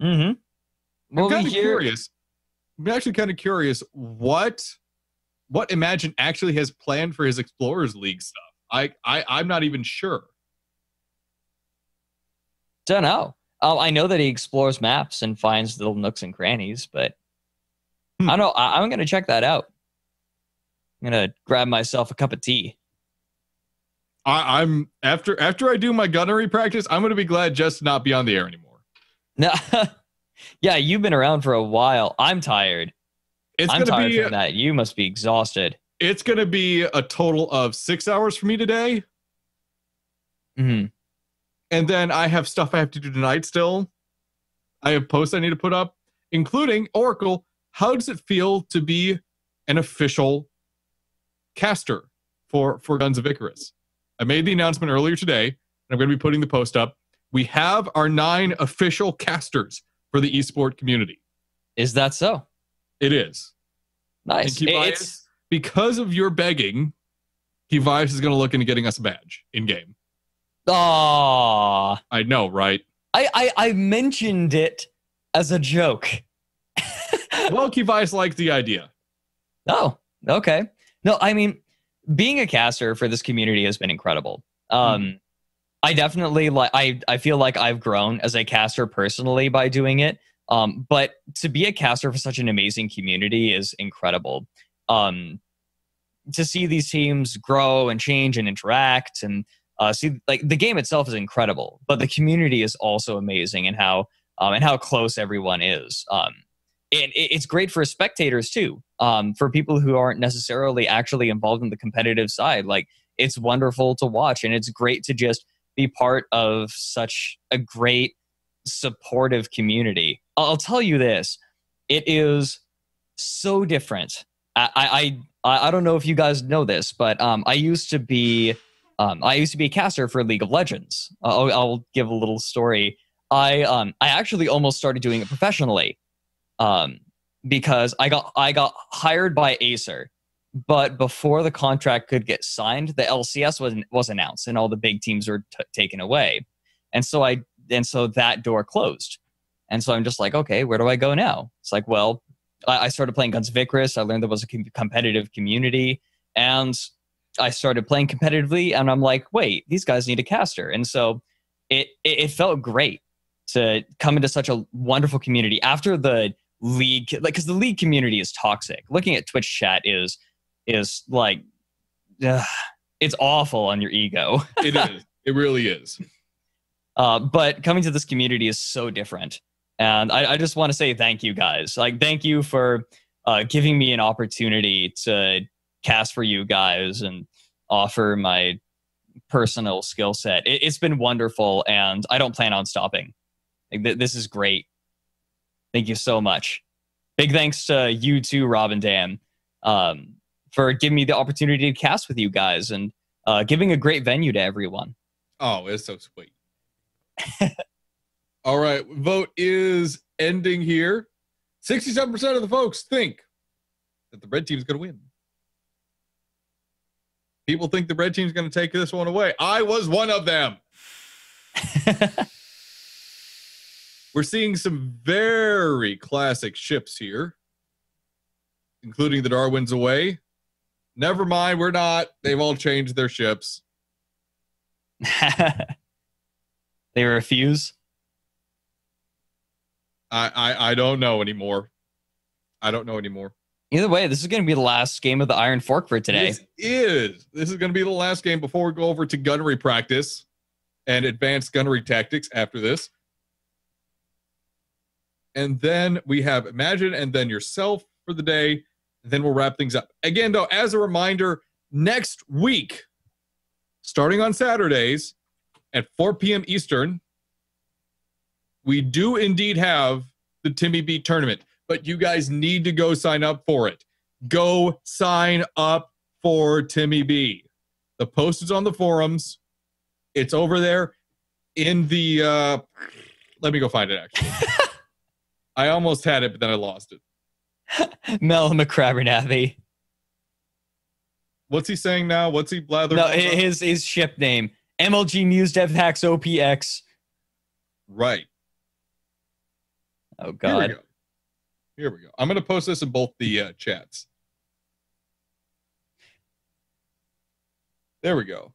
Mm-hmm. I'm kind of curious. I'm actually kind of curious what Imagine actually has planned for his Explorers League stuff. I'm not even sure. Don't know. I know that he explores maps and finds little nooks and crannies, but I don't know. I'm going to check that out. I'm going to grab myself a cup of tea. I'm after I do my gunnery practice, I'm going to be glad just to not be on the air anymore. No, yeah, you've been around for a while. I'm tired. I'm tired from that. You must be exhausted. It's going to be a total of 6 hours for me today. Mm-hmm. And then I have stuff I have to do tonight still. I have posts I need to put up, including Oracle. How does it feel to be an official caster for Guns of Icarus? I made the announcement earlier today, and I'm going to be putting the post up. We have our 9 official casters for the esport community. Is that so? It is. Nice. And Kevias, because of your begging, Kevias is going to look into getting us a badge in-game. Aww. I know, right? I mentioned it as a joke. Well, Kevias liked the idea. Oh, okay. No, I mean, being a caster for this community has been incredible. I definitely I feel like I've grown as a caster personally by doing it. But to be a caster for such an amazing community is incredible. To see these teams grow and change and interact and see, like, the game itself is incredible, but the community is also amazing, and how close everyone is. And it's great for spectators too. For people who aren't necessarily actually involved in the competitive side, like, it's wonderful to watch, and it's great to just be part of such a great supportive community. I'll tell you this, it is so different. I don't know if you guys know this, but I used to be a caster for League of Legends. I'll give a little story. I actually almost started doing it professionally, because I got hired by Acer, but before the contract could get signed, the LCS was announced, and all the big teams were taken away, and so that door closed, and so I'm just like, okay, where do I go now? It's like, well, I started playing Guns of Icarus. I learned there was a competitive community, and I started playing competitively, and I'm like, wait, these guys need a caster, and so it felt great to come into such a wonderful community after the league, like, because the league community is toxic. Looking at Twitch chat is like, it's awful on your ego. It is. It really is. But coming to this community is so different. And I just want to say thank you guys. Like, thank you for giving me an opportunity to cast for you guys and offer my personal skill set. It's been wonderful, and I don't plan on stopping. Like, this is great. Thank you so much. Big thanks to you too, Rob and Dan, for giving me the opportunity to cast with you guys and giving a great venue to everyone. Oh, it's so sweet. All right, vote is ending here. 67% of the folks think that the red team's going to win. People think the red team's going to take this one away. I was one of them. We're seeing some very classic ships here, including the Darwin's away. Never mind, we're not. They've all changed their ships. They refuse. I don't know anymore. I don't know anymore. Either way, this is going to be the last game of the Iron Fork for today. This is going to be the last game before we go over to gunnery practice and advanced gunnery tactics after this. And then we have Imagine and then yourself for the day. And then we'll wrap things up. Again, though, as a reminder, next week, starting on Saturdays at 4 p.m. Eastern, we do indeed have the Timmy B tournament, but you guys need to go sign up for it. Go sign up for Timmy B. The post is on the forums. It's over there in the, let me go find it actually. I almost had it, but then I lost it. Mel McCrabbernathie. What's he saying now? What's he blathering? No, his ship name. MLG Muse Dev Hacks OPX. Right. Oh, God. Here we go. I'm going to post this in both the chats. There we go.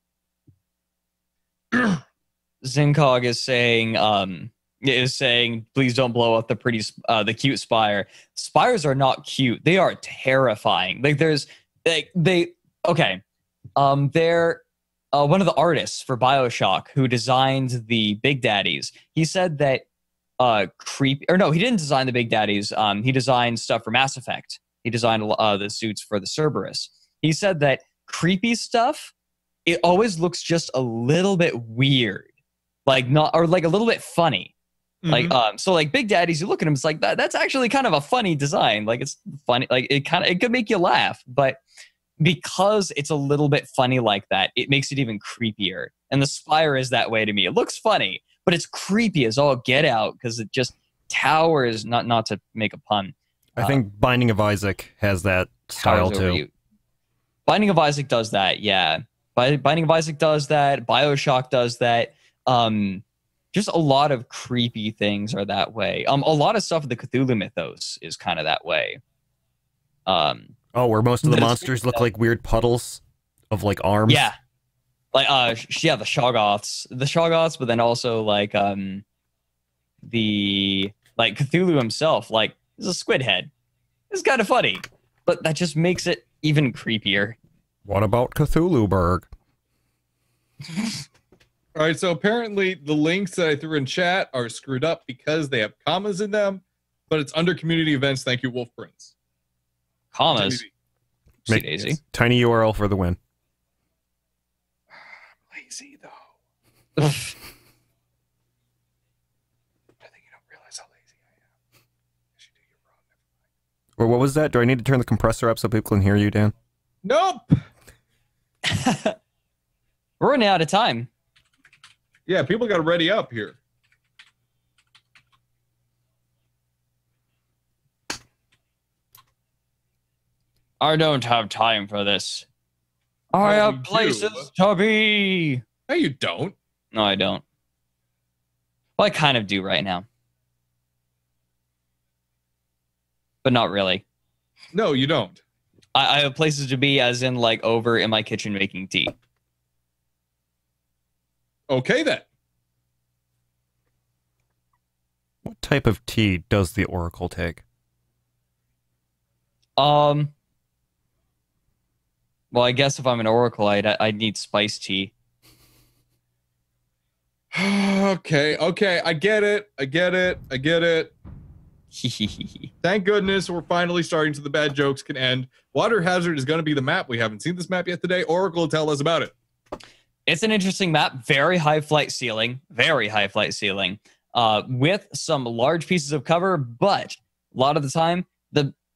Zincog is saying, please don't blow up the cute spire. Spires are not cute. They are terrifying. Like, they're one of the artists for BioShock who designed the Big Daddies. He said that he didn't design the Big Daddies. He designed stuff for Mass Effect. He designed the suits for the Cerberus. He said that creepy stuff, it always looks just a little bit weird, like a little bit funny. Mm-hmm. So like Big Daddies, you look at them, it's like that's actually kind of a funny design. Like, it's funny, like it could make you laugh. But because it's a little bit funny like that, it makes it even creepier. And the spire is that way to me. It looks funny, but it's creepy as all get out because it just towers. Not to make a pun. I think Binding of Isaac has that style too. Binding of Isaac does that, yeah. Binding of Isaac does that. BioShock does that. Just a lot of creepy things are that way. A lot of stuff in the Cthulhu mythos is kind of that way. Where most of the monsters look like weird puddles of like arms. Yeah, like the Shoggoths, but then also like the Cthulhu himself, like is a squid head. It's kind of funny, but that just makes it even creepier. What about Cthulhuberg? All right, so apparently the links that I threw in chat are screwed up because they have commas in them, but it's under community events. Thank you, Wolf Prince. Commas. Make Daisy. Tiny URL for the win. I'm lazy though. I think you don't realize how lazy I am. I should do you wrong. Never mind. Or what was that? Do I need to turn the compressor up so people can hear you, Dan? Nope. We're running out of time. Yeah, people got to ready up here. I don't have time for this. I you have places to be. No, you don't. No, I don't. Well, I kind of do right now. But not really. No, you don't. I have places to be as in like over in my kitchen making tea. Okay, then. What type of tea does the Oracle take? Well, I guess if I'm an Oracle, I'd need spice tea. Okay, I get it. Thank goodness we're finally starting so the bad jokes can end. Water Hazard is going to be the map. We haven't seen this map yet today. Oracle will tell us about it. It's an interesting map. Very high flight ceiling. With some large pieces of cover, but a lot of the time,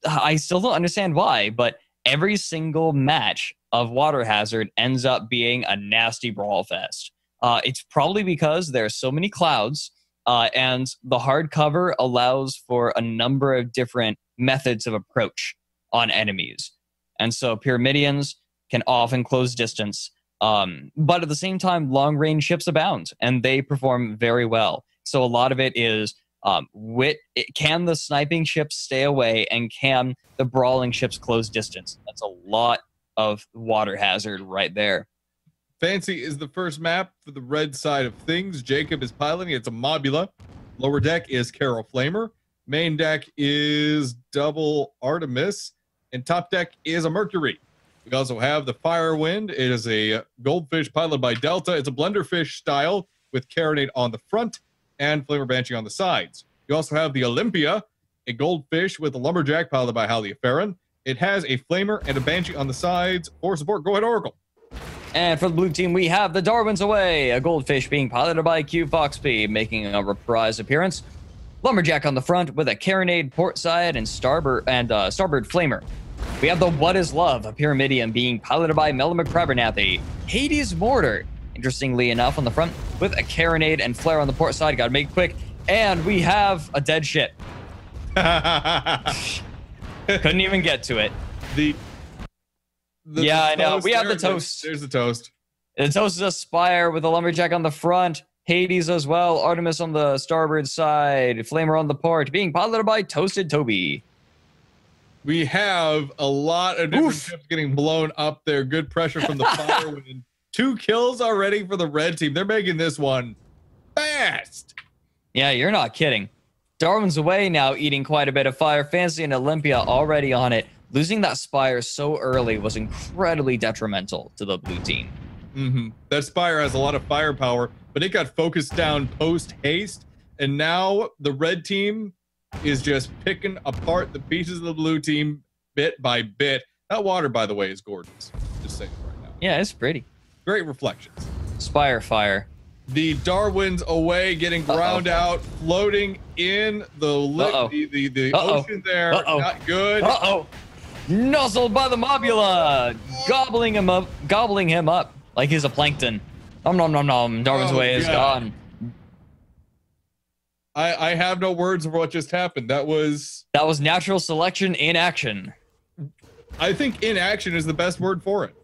I still don't understand why, but every single match of Water Hazard ends up being a nasty brawl fest. It's probably because there are so many clouds, and the hard cover allows for a number of different methods of approach on enemies. And so Pyramidians can often close distance, but at the same time, long-range ships abound, and they perform very well. So a lot of it is, can the sniping ships stay away, and can the brawling ships close distance? That's a lot of Water Hazard right there. Fancy is the first map for the red side of things. Jacob is piloting. It's a Mobula. Lower deck is Carol Flamer. Main deck is Double Artemis. And top deck is a Mercury. We also have the Firewind. It is a Goldfish piloted by Delta. It's a Blenderfish style with Carronade on the front and Flamer Banshee on the sides. You also have the Olympia, a Goldfish with a Lumberjack piloted by Halioferin. It has a Flamer and a Banshee on the sides for support. Go ahead, Oracle. And for the blue team, we have the Darwin's Away, a Goldfish being piloted by Q Foxby, making a reprise appearance. Lumberjack on the front with a Carronade port side and starboard Flamer. We have the What Is Love, a Pyramidion being piloted by Melon McCrabernathy. Hades Mortar, interestingly enough, on the front with a Carronade and Flare on the port side. Gotta make it quick. And we have a dead ship. Couldn't even get to it. Yeah, I know. We have the toast. There's the toast. The toast is a Spire with a Lumberjack on the front. Hades as well. Artemis on the starboard side. Flamer on the port, being piloted by Toasted Toby. We have a lot of different ships getting blown up there. Good pressure from the Firewind. 2 kills already for the red team. They're making this one fast. Yeah, you're not kidding. Darwin's Away now eating quite a bit of fire. Fancy and Olympia already on it. Losing that Spire so early was incredibly detrimental to the blue team. That Spire has a lot of firepower, but it got focused down post-haste, and now the red team is just picking apart the pieces of the blue team bit by bit. That water, by the way, is gorgeous. Just saying it right now. Yeah, it's pretty. Great reflections. Spire fire. The Darwin's Away getting ground out, floating in the ocean there. Not good. Nuzzled by the Mobula, gobbling him up like he's a plankton. Nom nom nom nom. Darwin's way is gone. I have no words for what just happened. That was natural selection in action. I think inaction is the best word for it.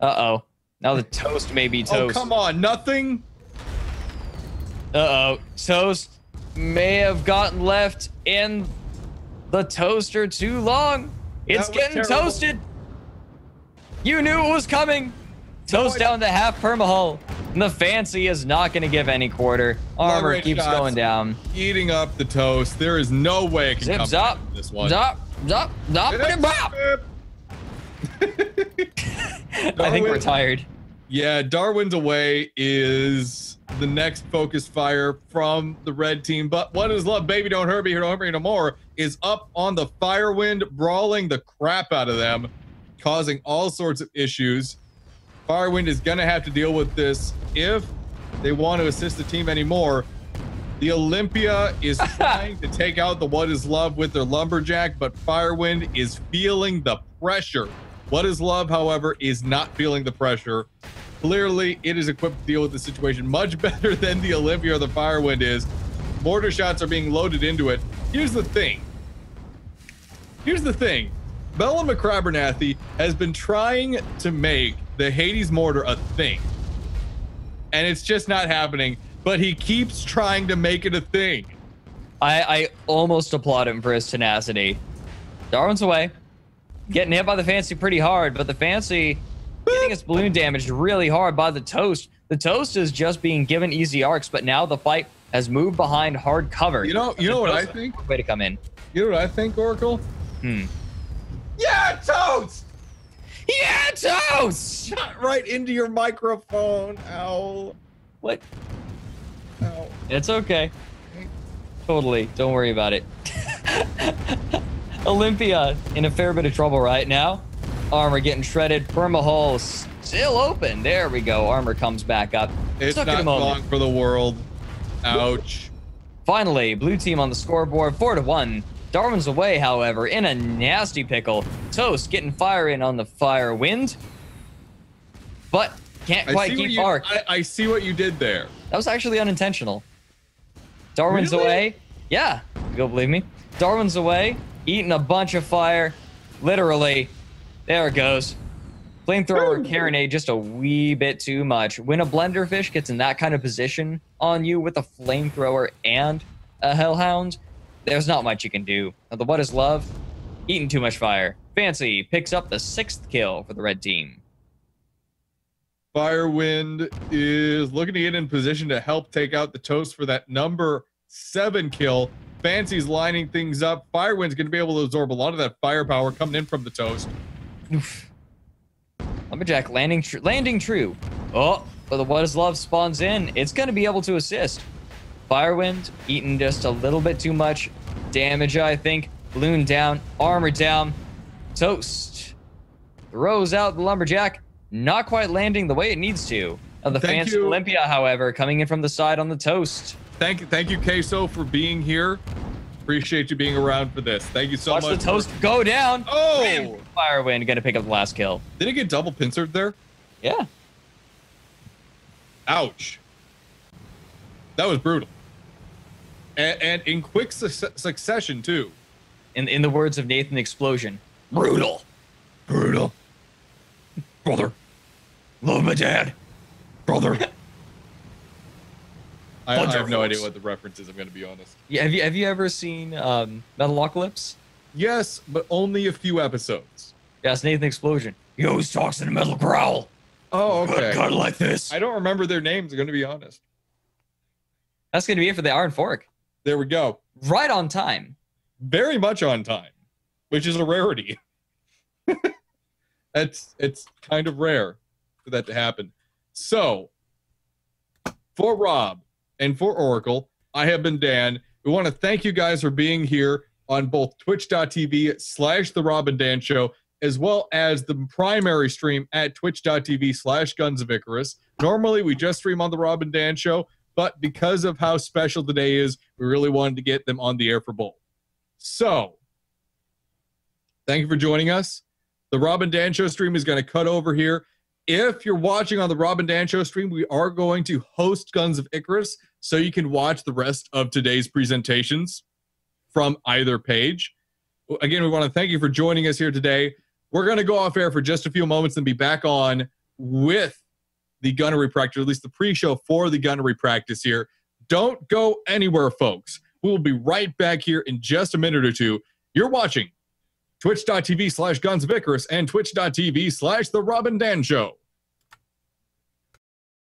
Uh-oh. Now the toast may be toast. Oh, come on. Nothing? Uh-oh. Toast may have gotten left in the toaster too long. It's getting terrible. toasted. You knew it was coming. Toast down to half permahull. And the fancy is not going to give any quarter. Armor keeps going down. Eating up the toast. There is no way it can come back from this one. Zop. I think we're tired. Yeah, Darwin's away is the next focus fire from the red team. But what is love, baby? Don't hurt me here. Don't hurt me no more. Is up on the Firewind, brawling the crap out of them, causing all sorts of issues. Firewind is going to have to deal with this if they want to assist the team anymore. The Olympia is trying to take out the What is Love with their Lumberjack, but Firewind is feeling the pressure. What is Love, however, is not feeling the pressure. Clearly, it is equipped to deal with the situation much better than the Olympia or the Firewind is. Mortar shots are being loaded into it. Here's the thing. Bella McCrabbernathy has been trying to make the Hades mortar a thing, and it's just not happening, but he keeps trying to make it a thing. I almost applaud him for his tenacity. Darwin's away, getting hit by the fancy pretty hard, but the fancy getting its balloon damaged really hard by the toast. The toast is just being given easy arcs, but now the fight has moved behind hard cover. You know what I think? Way to come in. You know what I think, Oracle? Yeah, toast! Yeah, toast! Shot right into your microphone. Ow. What? Ow. It's okay. Totally. Don't worry about it. Olympia in a fair bit of trouble right now. Armor getting shredded. Permahull still open. There we go. Armor comes back up. It's not long for the world. Ouch. Finally, blue team on the scoreboard, 4-1. Darwin's away, however, in a nasty pickle. Toast getting fire in on the Firewind, but can't quite keep arc. I see what you did there. That was actually unintentional. Darwin's Really? away. Yeah, you don't believe me. Darwin's away, eating a bunch of fire. Literally. There it goes. Flamethrower carronade just a wee bit too much. When a blenderfish gets in that kind of position on you with a flamethrower and a hellhound, there's not much you can do. Now, the What is Love? Eating too much fire. Fancy picks up the 6th kill for the red team. Firewind is looking to get in position to help take out the toast for that number 7 kill. Fancy's lining things up. Firewind's going to be able to absorb a lot of that firepower coming in from the toast. Oof. Lumberjack landing true. Oh, but the What is Love spawns in. It's going to be able to assist. Firewind eating just a little bit too much damage, I think. Balloon down, armor down. Toast throws out the Lumberjack, not quite landing the way it needs to. The fancy Olympia, however, coming in from the side on the toast. Thank you, Queso, for being here. Appreciate you being around for this. Thank you so much. Watch the toast go down. Oh! Bam. Firewind gonna pick up the last kill. Did it get double pincered there? Yeah. Ouch. That was brutal. And in quick succession, too. In the words of Nathan Explosion. Brutal. Brother. Love my dad. Brother. I have no idea what the reference is, I'm going to be honest. Yeah, have you ever seen Metalocalypse? Yes, but only a few episodes. Yeah, it's Nathan Explosion. He always talks in a metal growl. Oh, okay. Kind of like this. I don't remember their names, I'm going to be honest. That's going to be it for the Iron Fork. There we go. Right on time. Very much on time, which is a rarity. It's kind of rare for that to happen. So, for Rob and for Oracle, I have been Dan. We want to thank you guys for being here on both twitch.tv/The Rob and Dan Show, as well as the primary stream at twitch.tv/Guns of Icarus. Normally, we just stream on The Rob and Dan Show, but because of how special today is, we really wanted to get them on the air for both. So, Thank you for joining us. The Rob and Dan Show stream is going to cut over here. If you're watching on the Rob and Dan Show stream, we are going to host Guns of Icarus so you can watch the rest of today's presentations from either page. Again, we want to thank you for joining us here today. We're going to go off air for just a few moments and be back on with the gunnery practice, or at least the pre-show for the gunnery practice here. Don't go anywhere, folks. We will be right back here in just a minute or two. You're watching twitch.tv/Guns of Icarus and twitch.tv/The Rob and Dan Show.